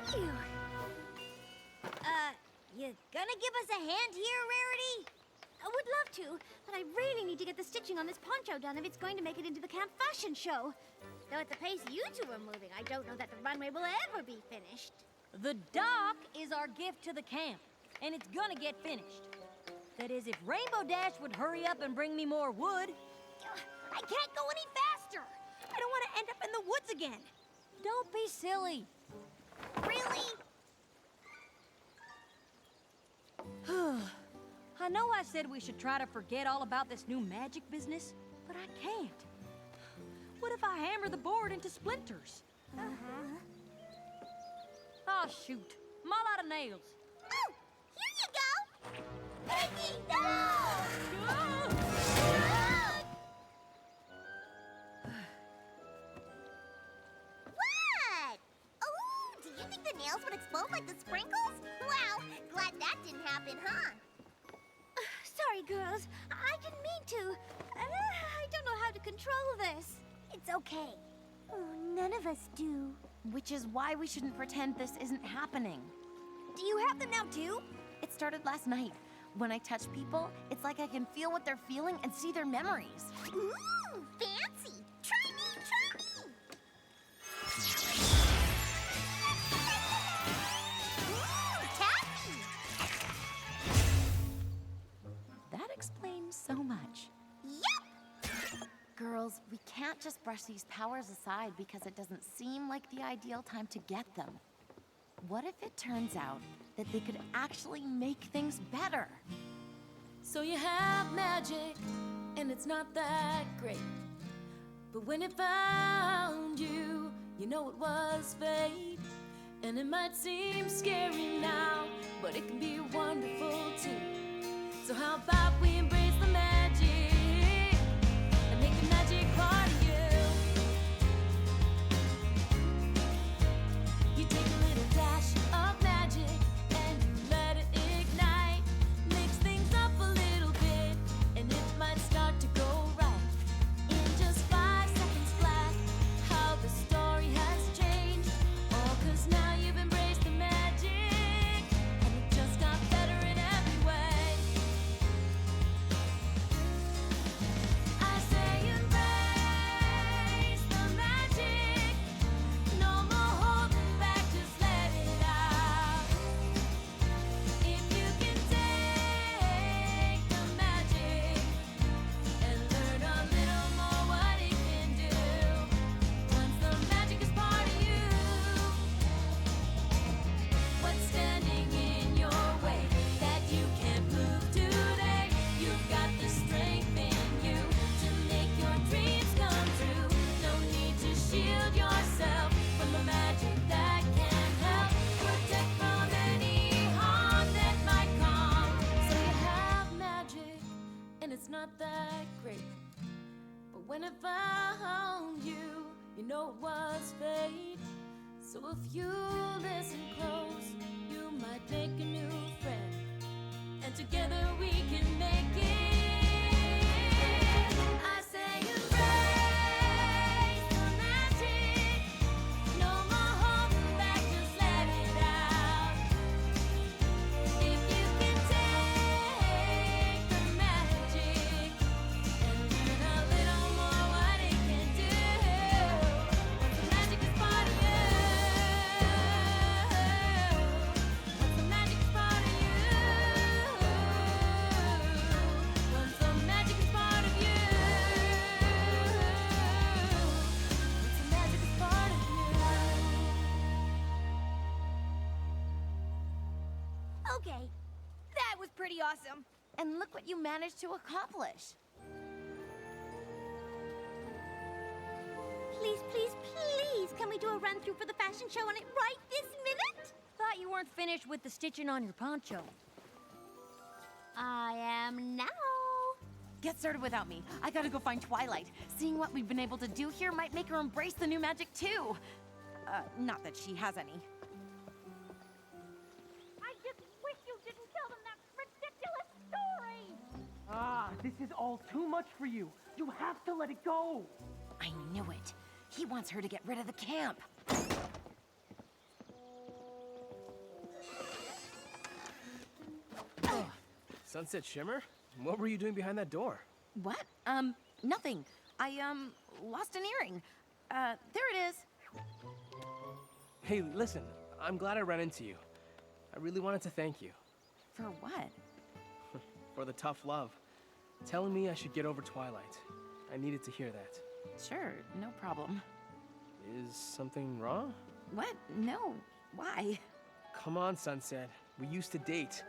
Speaker 2: Phew. You gonna give us a hand here, Rarity?
Speaker 9: I would love to, but I really need to get the stitching on this poncho done if it's going to make it into the camp fashion show.
Speaker 2: Though at the pace you two are moving, I don't know that the runway will ever be finished.
Speaker 12: The dock is our gift to the camp, and it's gonna get finished. That is, if Rainbow Dash would hurry up and bring me more wood.
Speaker 2: I can't go any faster. I don't want to end up in the woods again.
Speaker 12: Don't be silly.
Speaker 2: Really?
Speaker 12: I know I said we should try to forget all about this new magic business, but I can't. What if I hammer the board into splinters? Oh, shoot. I'm all out of nails.
Speaker 2: Oh, here you go! Piggy, no! What? Oh, do you think the nails would explode like the sprinkles? Wow, glad that didn't happen, huh? Sorry, girls. I didn't mean to. I don't know how to control this. It's okay. Oh, none of us do.
Speaker 3: Which is why we shouldn't pretend this isn't happening.
Speaker 2: Do you have them now, too?
Speaker 3: It started last night. When I touch people, it's like I can feel what they're feeling and see their memories.
Speaker 2: Ooh, fancy! Try me! Ooh, taffy!
Speaker 3: That explains so much.
Speaker 2: Yep!
Speaker 3: Girls, we can't just brush these powers aside because it doesn't seem like the ideal time to get them. What if it turns out that they could actually make things better?
Speaker 7: So you have magic, and it's not that great. But when it found you, you know it was fate. And it might seem scary now, but it can be wonderful too. So how about we embrace the magic and make the magic part of you? You take a little dash of magic and you let it ignite. Mix things up a little bit and it might start to go right. In just 5 seconds flat, how the story has changed. All 'cause now you've embraced the magic and it just got better in every way. I say embrace the magic. No more holding back, just let it out. If you can take the magic and learn a little more what it can do. Once the magic is part of you, what's standing in your way that you can't move today? You've got the strength in you to make your dreams come true. No need to shield yourself from the magic that can help protect from any harm that might come. So you have magic, and it's not that great. But when it found you, you know it was fate. So if you listen close, you might make a new friend. And together we can make it. I say embrace the magic. No more holding back, just let it out. If you can take the magic and learn a little more what it can do. Once the magic is part of you. Once the magic is part of you. Once the magic is part of you. Once the magic is part of you.
Speaker 2: Okay, that was pretty awesome.
Speaker 3: And look what you managed to accomplish.
Speaker 2: Please, please, please, can we do a run-through for the fashion show on it right this minute?
Speaker 12: Thought you weren't finished with the stitching on your poncho.
Speaker 2: I am now.
Speaker 3: Get started without me. I gotta go find Twilight. Seeing what we've been able to do here might make her embrace the new magic too. Not that she has any.
Speaker 9: I just wish you didn't tell them that ridiculous story!
Speaker 10: Ah, this is all too much for you. You have to let it go.
Speaker 3: I knew it. He wants her to get rid of the camp.
Speaker 8: Sunset Shimmer? What were you doing behind that door?
Speaker 3: What? Nothing. I, lost an earring. There it is.
Speaker 8: Hey, listen, I'm glad I ran into you. I really wanted to thank you
Speaker 3: For what?
Speaker 8: for the tough love. Telling me I should get over Twilight. I needed to hear that.
Speaker 3: Sure, no problem.
Speaker 8: Is something wrong?
Speaker 3: What? No. Why?
Speaker 8: Come on, Sunset. We used to date.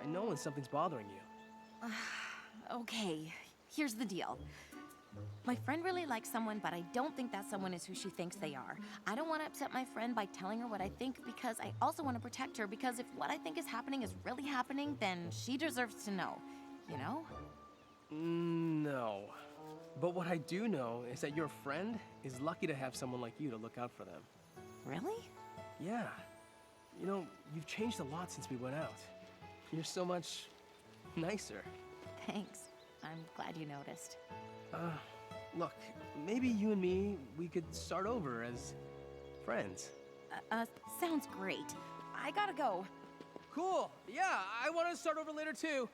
Speaker 8: I know when something's bothering you.
Speaker 3: Okay, here's the deal. My friend really likes someone, but I don't think that someone is who she thinks they are. I don't want to upset my friend by telling her what I think because I also want to protect her because if what I think is happening is really happening, then she deserves to know. You know?
Speaker 8: No. But what I do know is that your friend is lucky to have someone like you to look out for them.
Speaker 3: Really?
Speaker 8: Yeah. You know, you've changed a lot since we went out. You're so much nicer.
Speaker 3: Thanks. I'm glad you noticed.
Speaker 8: Look, maybe you and me, we could start over as friends.
Speaker 3: Sounds great. I gotta go.
Speaker 8: Cool. Yeah, I want to start over later too.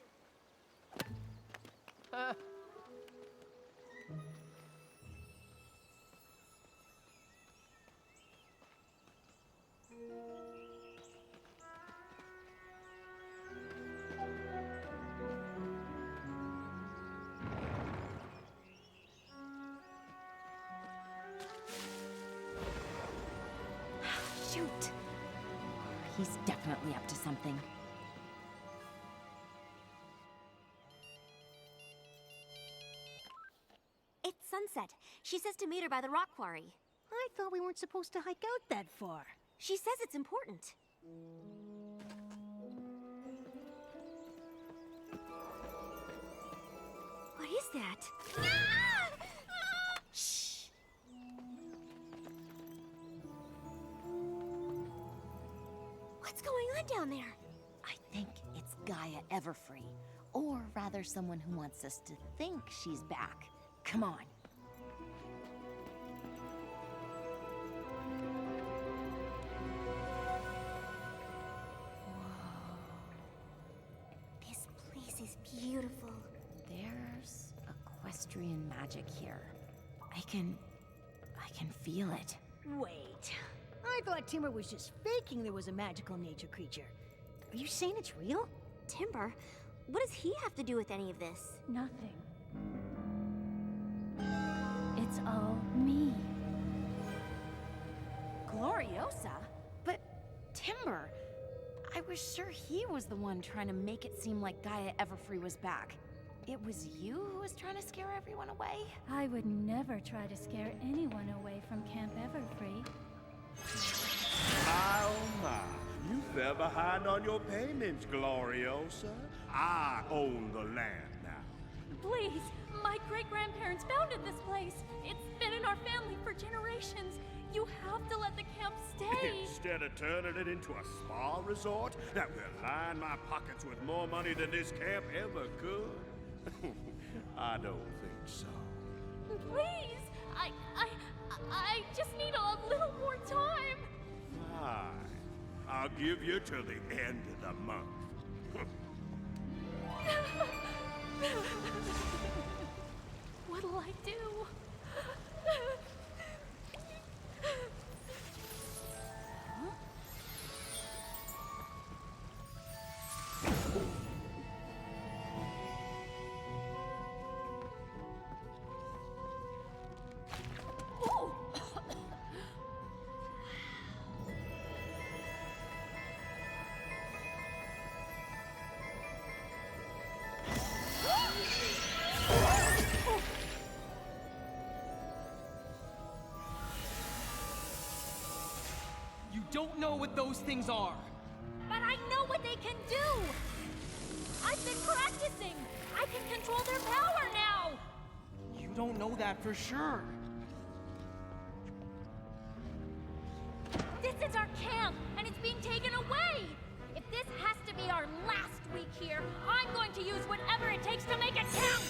Speaker 3: Shoot. He's definitely up to something.
Speaker 1: It's sunset. She says to meet her by the rock quarry.
Speaker 12: I thought we weren't supposed to hike out that far.
Speaker 1: She says it's important. What is that? Shh! What's going on down there?
Speaker 3: I think it's Gaia Everfree. Or rather, someone who wants us to think she's back. Come on.
Speaker 1: This place is beautiful.
Speaker 3: There's equestrian magic here. I can feel it.
Speaker 12: Wait. I thought Timber was just faking there was a magical nature creature. Are you saying it's real?
Speaker 1: Timber? What does he have to do with any of this?
Speaker 9: Nothing. It's all me.
Speaker 3: Gloriosa? But, Timber, I was sure he was the one trying to make it seem like Gaia Everfree was back. It was you who was trying to scare everyone away?
Speaker 9: I would never try to scare anyone away from Camp Everfree.
Speaker 11: My oh my, you fell behind on your payments, Gloriosa. I own the land now.
Speaker 6: Please, my great-grandparents founded this place. It's been in our family for generations. You have to let the camp stay.
Speaker 11: Instead of turning it into a spa resort that will line my pockets with more money than this camp ever could? I don't think so.
Speaker 6: Please, I just need a little more time.
Speaker 11: Fine. I'll give you till the end of the month.
Speaker 6: What'll I do?
Speaker 10: You don't know what those things are.
Speaker 6: But I know what they can do! I've been practicing! I can control their power now!
Speaker 10: You don't know that for sure.
Speaker 6: This is our camp, and it's being taken away! If this has to be our last week here, I'm going to use whatever it takes to make it count!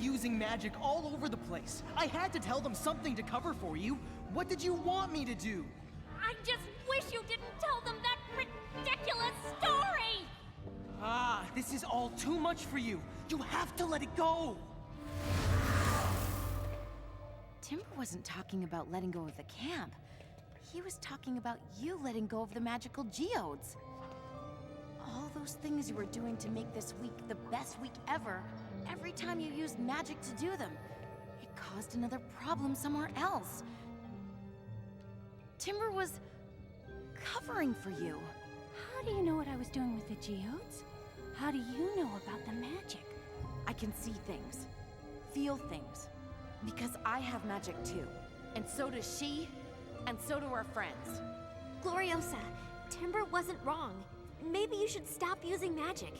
Speaker 10: Using magic all over the place. I had to tell them something to cover for you. What did you want me to do?
Speaker 6: I just wish you didn't tell them that ridiculous story!
Speaker 10: Ah, this is all too much for you. You have to let it go.
Speaker 3: Timber wasn't talking about letting go of the camp. He was talking about you letting go of the magical geodes. All those things you were doing to make this week the best week ever, every time you used magic to do them, it caused another problem somewhere else. Timber was covering for you.
Speaker 9: How do you know what I was doing with the geodes? How do you know about the magic?
Speaker 3: I can see things, feel things, because I have magic too. And so does she, and so do our friends.
Speaker 1: Gloriosa, Timber wasn't wrong. Maybe you should stop using magic.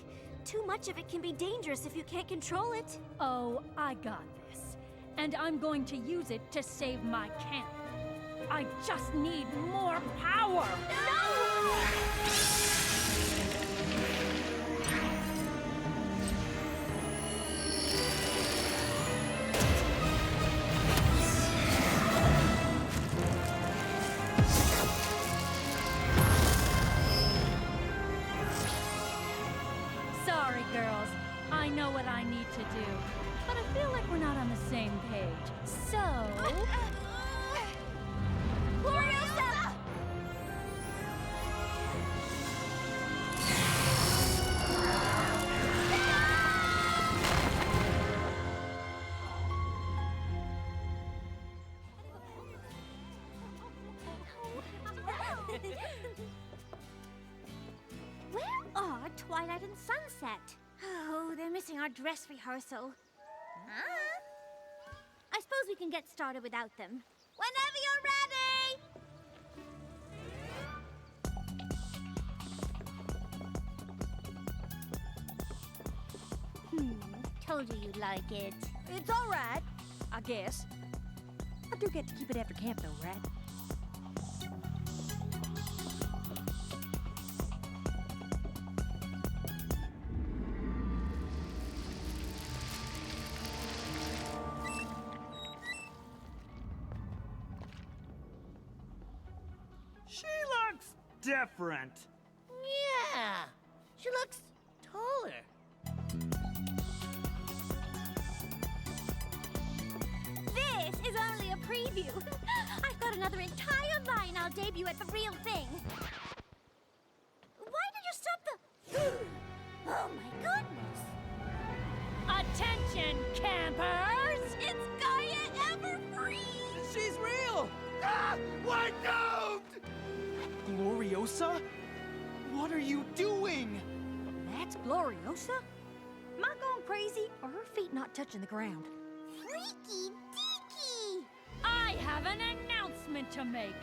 Speaker 1: Too much of it can be dangerous if you can't control it.
Speaker 6: Oh, I got this. And I'm going to use it to save my camp. I just need more power! Sorry, girls. I know what I need to do. But I feel like we're not on the same page. So...
Speaker 1: Gloriosa!
Speaker 2: Where are Twilight and Sunset? Oh, they're missing our dress rehearsal. I suppose we can get started without them. Whenever you're ready! Told you you'd like it.
Speaker 12: It's all right, I guess. I do get to keep it after camp, though, right?
Speaker 14: She looks different.
Speaker 15: Yeah, she looks taller.
Speaker 2: This is only a preview. I've got another entire line I'll debut at the real thing. Why did you stop the... Oh my goodness!
Speaker 6: Attention, campers!
Speaker 2: It's Gaia Everfree!
Speaker 10: She's real!
Speaker 13: Ah! Why don't?
Speaker 10: Gloriosa? What are you doing?
Speaker 12: That's Gloriosa? Am I going crazy, or her feet not touching the ground?
Speaker 2: Freaky deaky!
Speaker 6: I have an announcement to make.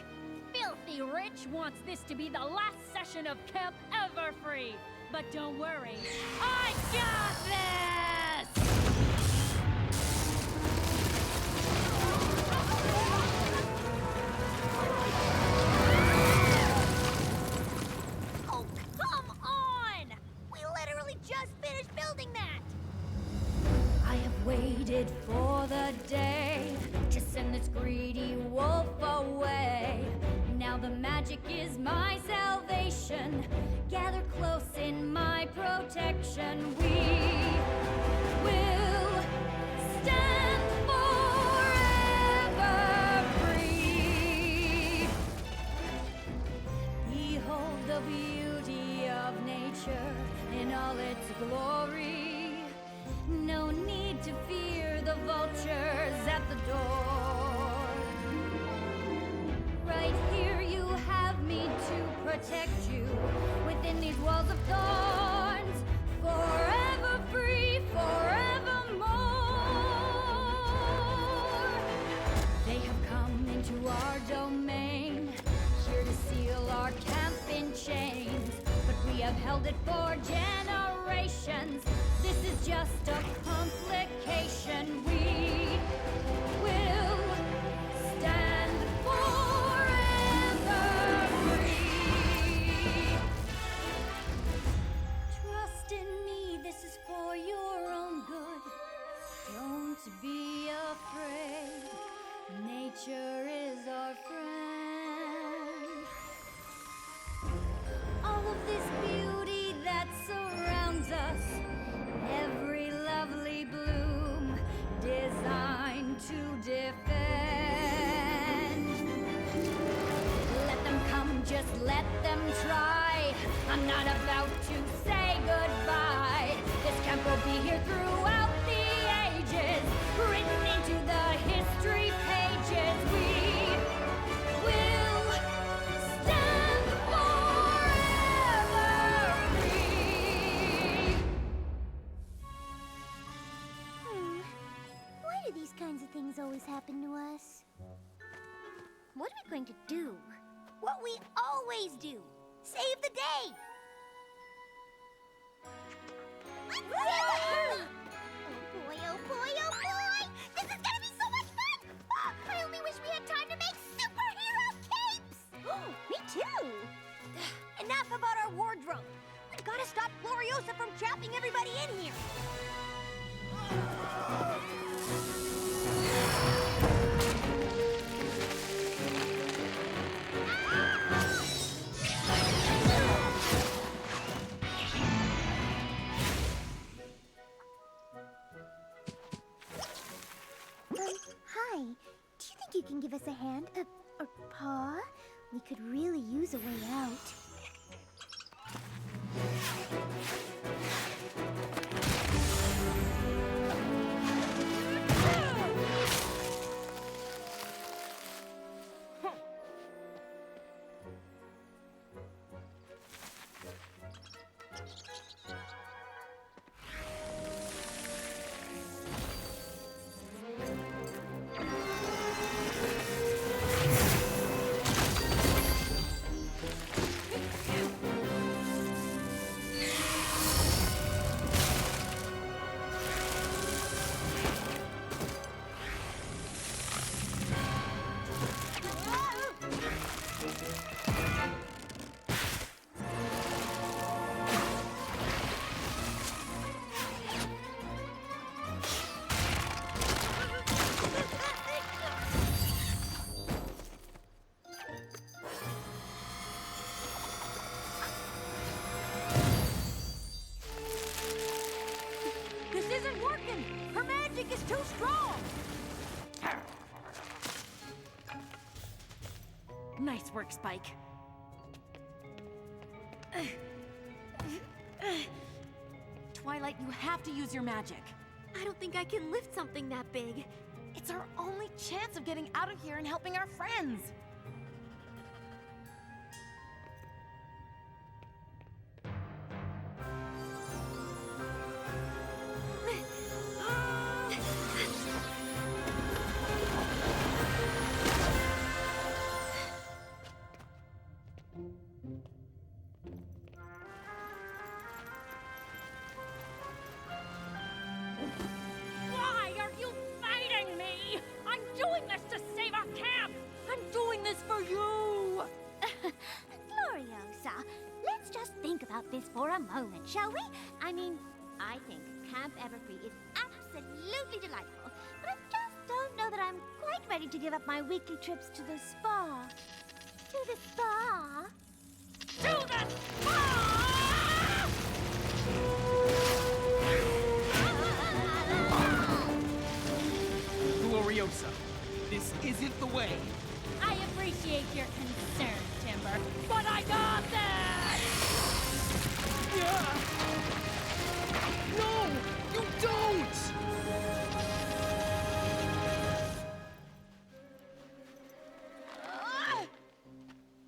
Speaker 6: Filthy Rich wants this to be the last session of Camp Everfree. But don't worry, I got this!
Speaker 2: Oh, come on! We literally just finished building that!
Speaker 6: I have waited for the day to send this greedy wolf away. Now the magic is my salvation. Gather close in my protection. We will stand forever free. Behold the beauty of nature in all its glory. No need to fear the vultures at the door. Right here you have me to protect you within these walls of thorns. Forever free, forevermore. They have come into our domain, here to seal our camp in chains. But we have held it for generations. This is just a complication. We will stand forever free. Trust in me, this is for your own good. Don't be afraid. Nature is our friend. All of this beauty that surrounds us, every lovely bloom designed to defend. and try. I'm not about to say goodbye. This camp will be here throughout the ages, written into the history pages. We will stand forever free.
Speaker 2: Why do these kinds of things always happen to us? What are we going to do? What we always do. Save the day! Oh boy, oh boy, oh boy! This is gonna be so much fun! Oh, I only wish we had time to make superhero capes!
Speaker 12: Oh, me too! Enough about our wardrobe. We've got to stop Gloriosa from trapping everybody in here.
Speaker 2: Hi. Do you think you can give us a hand? Or paw? We could really use a way out.
Speaker 12: This isn't working. Her magic is too strong.
Speaker 3: Nice work, Spike. Twilight, you have to use your magic.
Speaker 1: I don't think I can lift something that big.
Speaker 3: It's our only chance of getting out of here and helping our friends.
Speaker 6: Why are you fighting me? I'm doing this to save our camp. I'm doing this for you.
Speaker 2: Gloriosa, let's just think about this for a moment, shall we? I mean, I think Camp Everfree is absolutely delightful, but I just don't know that I'm quite ready to give up my weekly trips to the spa. To the spa?
Speaker 6: To the spa!
Speaker 10: Gloriosa, this isn't the way.
Speaker 6: I appreciate your concern, Timber, but I got this!
Speaker 10: No, you don't!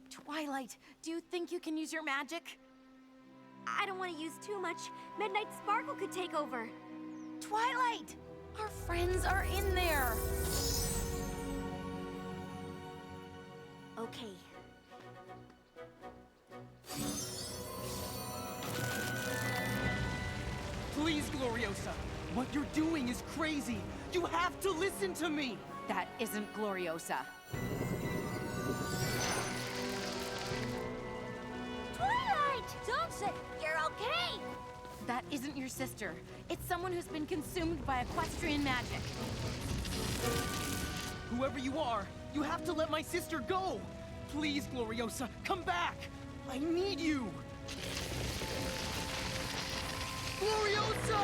Speaker 3: Twilight, do you think you can use your magic?
Speaker 1: I don't want to use too much. Midnight Sparkle could take over.
Speaker 3: Twilight! Our friends are in there!
Speaker 1: Okay.
Speaker 10: Please, Gloriosa, what you're doing is crazy. You have to listen to me.
Speaker 3: That isn't Gloriosa.
Speaker 2: Twilight!
Speaker 12: Don't say
Speaker 2: You're okay!
Speaker 3: That isn't your sister. It's someone who's been consumed by equestrian magic.
Speaker 10: Whoever you are, you have to let my sister go. Please, Gloriosa, come back. I need you. Gloriosa!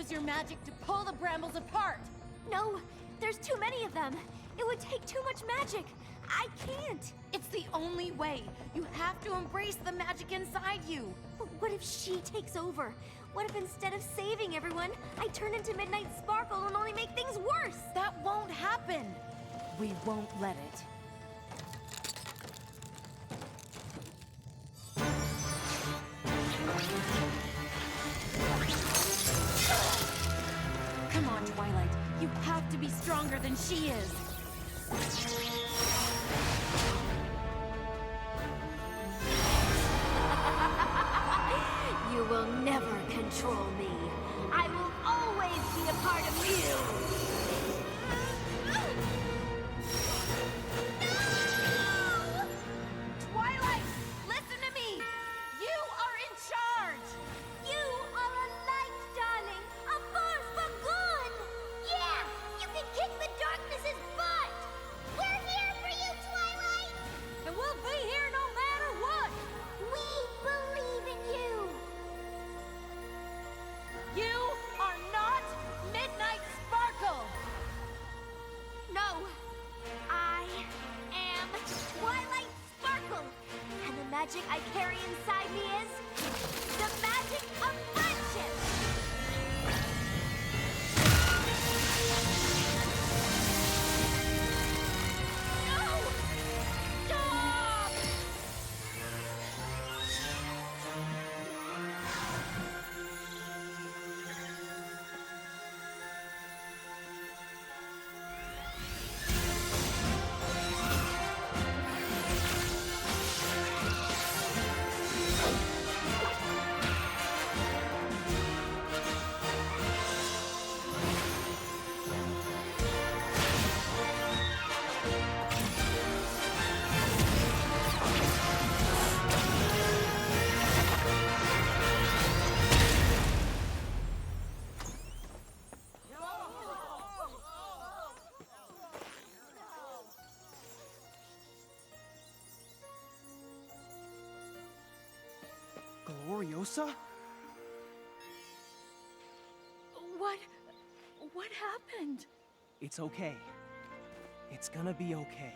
Speaker 3: use your magic to pull the brambles apart.
Speaker 1: No, there's too many of them. It would take too much magic. I can't.
Speaker 3: It's the only way. You have to embrace the magic inside you.
Speaker 1: But what if she takes over? What if instead of saving everyone, I turn into Midnight Sparkle and only make things worse?
Speaker 3: That won't happen. We won't let it. Come on, Twilight. You have to be stronger than she is.
Speaker 1: You will never control me. I will always be a part of you.
Speaker 3: Twilight, listen to me. You are in charge.
Speaker 2: You are a light, darling. A force for good. Yeah, you can kick the darkness's butt. We're here for you, Twilight.
Speaker 12: And we'll be here no matter what.
Speaker 2: We believe in you.
Speaker 3: You are not Midnight Sparkle.
Speaker 1: No, I am Twilight Sparkle. And the magic I carry inside me is the magic of friendship. No! Stop!
Speaker 10: Gloriosa?
Speaker 6: What happened?
Speaker 10: It's okay. It's gonna be okay.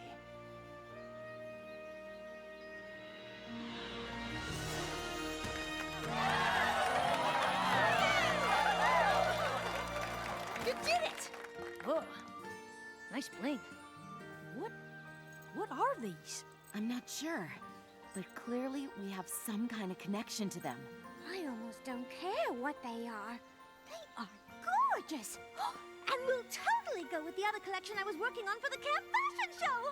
Speaker 12: You did it! Oh, nice bling. What are these?
Speaker 3: I'm not sure, but clearly we have some kind of connection to them.
Speaker 2: I almost don't care what they are. They are gorgeous. And will totally go with the other collection I was working on for the camp fashion show.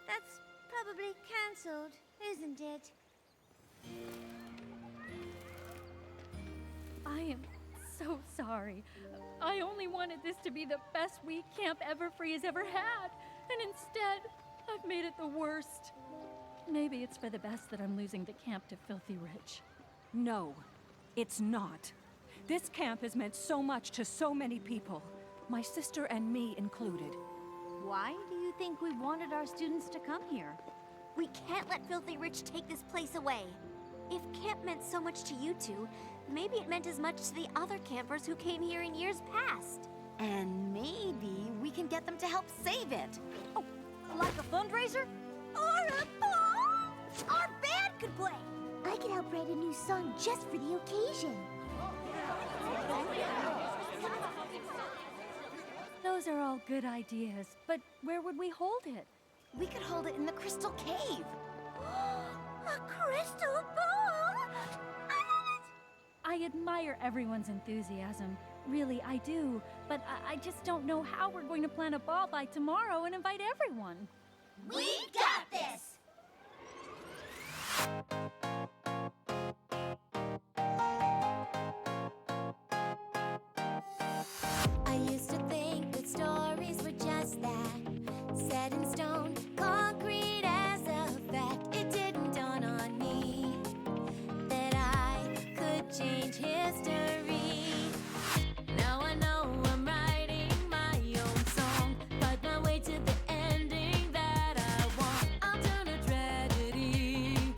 Speaker 2: That's probably cancelled, isn't it?
Speaker 6: I am so sorry. I only wanted this to be the best week Camp Everfree has ever had, and instead, I've made it the worst. Maybe it's for the best that I'm losing the camp to Filthy Rich.
Speaker 5: No, it's not. This camp has meant so much to so many people, my sister and me included.
Speaker 12: Why do you think we wanted our students to come here?
Speaker 1: We can't let Filthy Rich take this place away. If camp meant so much to you two, maybe it meant as much to the other campers who came here in years past.
Speaker 3: And maybe we can get them to help save it.
Speaker 12: Oh, like a fundraiser?
Speaker 2: Or a ball? Our band could play. I could help write a new song just for the occasion.
Speaker 6: Those are all good ideas, but where would we hold it?
Speaker 3: We could hold it in the Crystal Cave.
Speaker 2: A crystal ball? I love it!
Speaker 6: I admire everyone's enthusiasm. Really, I do. But I just don't know how we're going to plan a ball by tomorrow and invite everyone.
Speaker 2: We got this!
Speaker 7: I used to think that stories were just that, set in stone, concrete as a fact. It didn't dawn on me that I could change history. Now I know I'm writing my own song, fight my way to the ending that I want. I'll turn a tragedy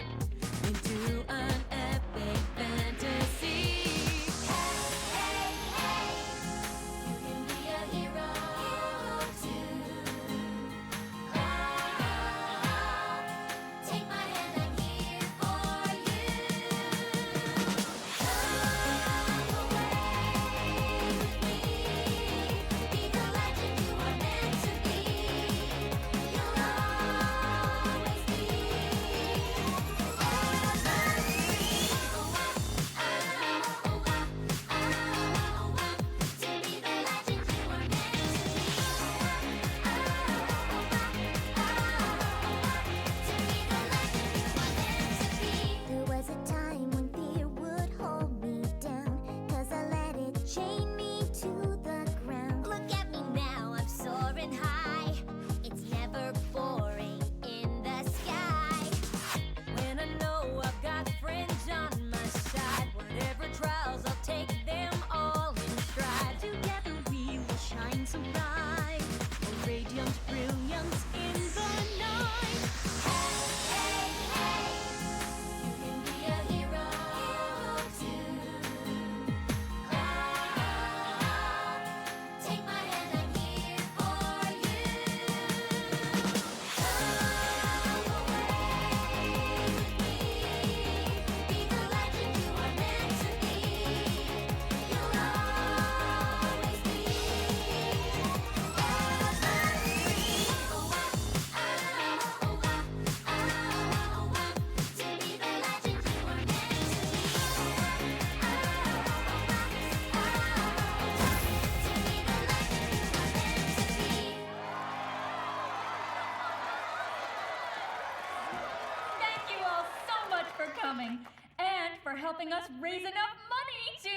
Speaker 6: helping us raise enough money to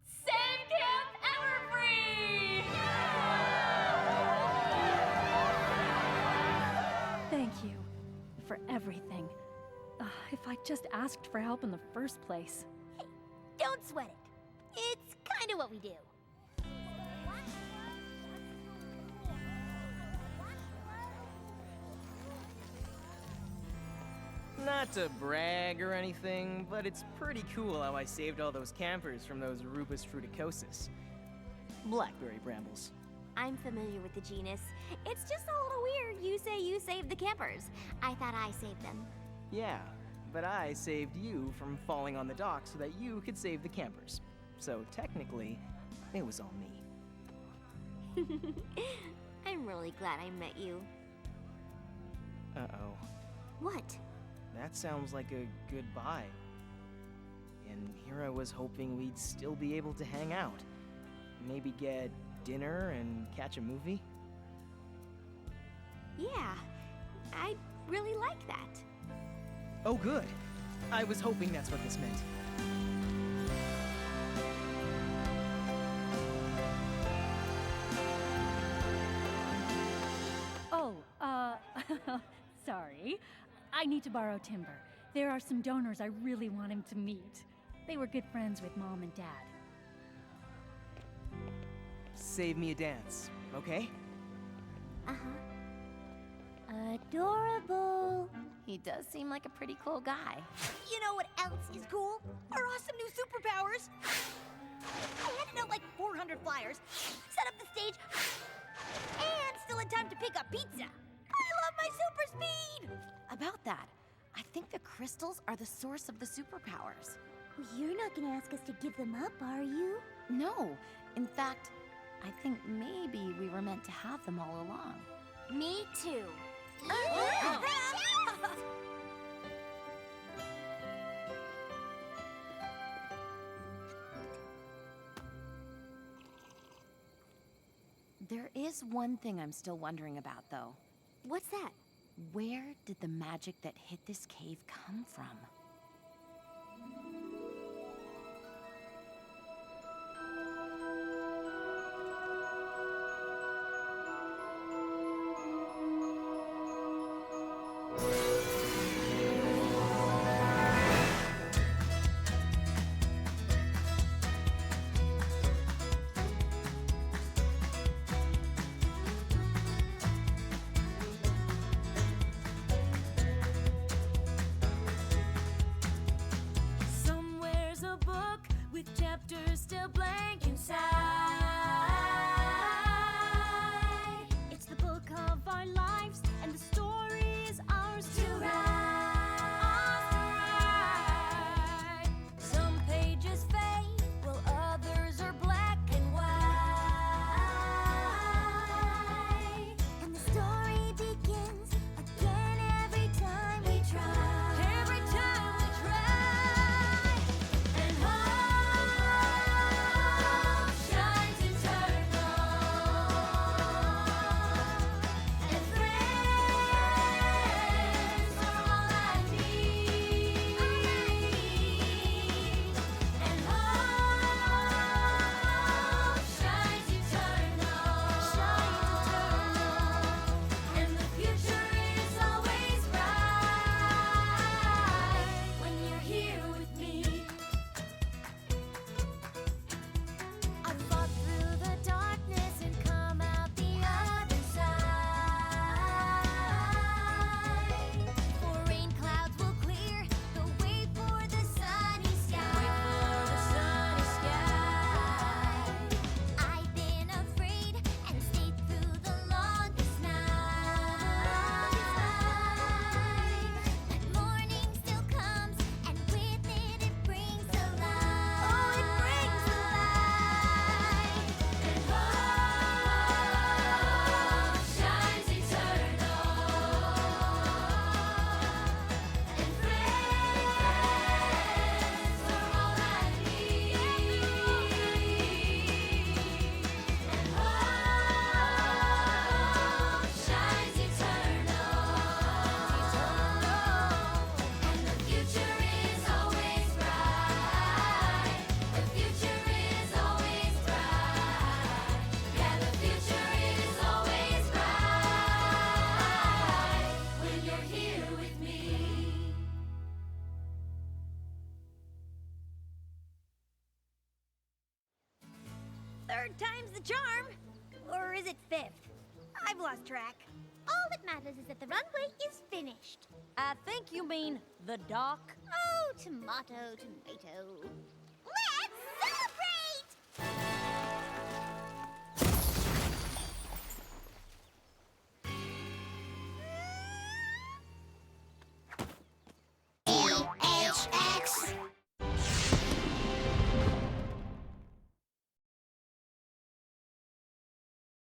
Speaker 6: save Camp Everfree! Thank you for everything. If I just asked for help in the first place.
Speaker 2: Hey, don't sweat it. It's kind of what we do.
Speaker 10: Not to brag or anything, but it's pretty cool how I saved all those campers from those Rubus fruticosus. Blackberry brambles.
Speaker 1: I'm familiar with the genus. It's just a little weird you say you saved the campers. I thought I saved them.
Speaker 10: Yeah, but I saved you from falling on the dock so that you could save the campers. So technically, it was all me.
Speaker 1: I'm really glad I met you.
Speaker 10: Uh-oh.
Speaker 1: What?
Speaker 10: That sounds like a goodbye. And here I was hoping we'd still be able to hang out. Maybe get dinner and catch a movie?
Speaker 1: Yeah, I'd really like that.
Speaker 10: Oh, good. I was hoping that's what this meant.
Speaker 6: Oh, sorry. I need to borrow timber. There are some donors I really want him to meet. They were good friends with Mom and Dad.
Speaker 10: Save me a dance, okay?
Speaker 2: Adorable.
Speaker 3: He does seem like a pretty cool guy.
Speaker 2: You know what else is cool? Our awesome new superpowers. I handed out like 400 flyers, set up the stage, and still had time to pick up pizza. I love my super speed!
Speaker 3: About that, I think the crystals are the source of the superpowers.
Speaker 2: You're not gonna ask us to give them up, are you?
Speaker 3: No. In fact, I think maybe we were meant to have them all along.
Speaker 1: Me too.
Speaker 2: Yeah.
Speaker 3: There is one thing I'm still wondering about, though.
Speaker 1: What's that?
Speaker 3: Where did the magic that hit this cave come from?
Speaker 7: Somewhere's a book with chapters still blank inside. It's the book of our lives, and the story is ours to write. Some pages fade, while others are black and white.
Speaker 2: And the story begins again every time we try.
Speaker 7: Every time we try, and
Speaker 2: Third time's the charm. Or is it fifth? I've lost track. All that matters is that the runway is finished.
Speaker 12: I think you mean the dock.
Speaker 2: Oh, tomato, tomato.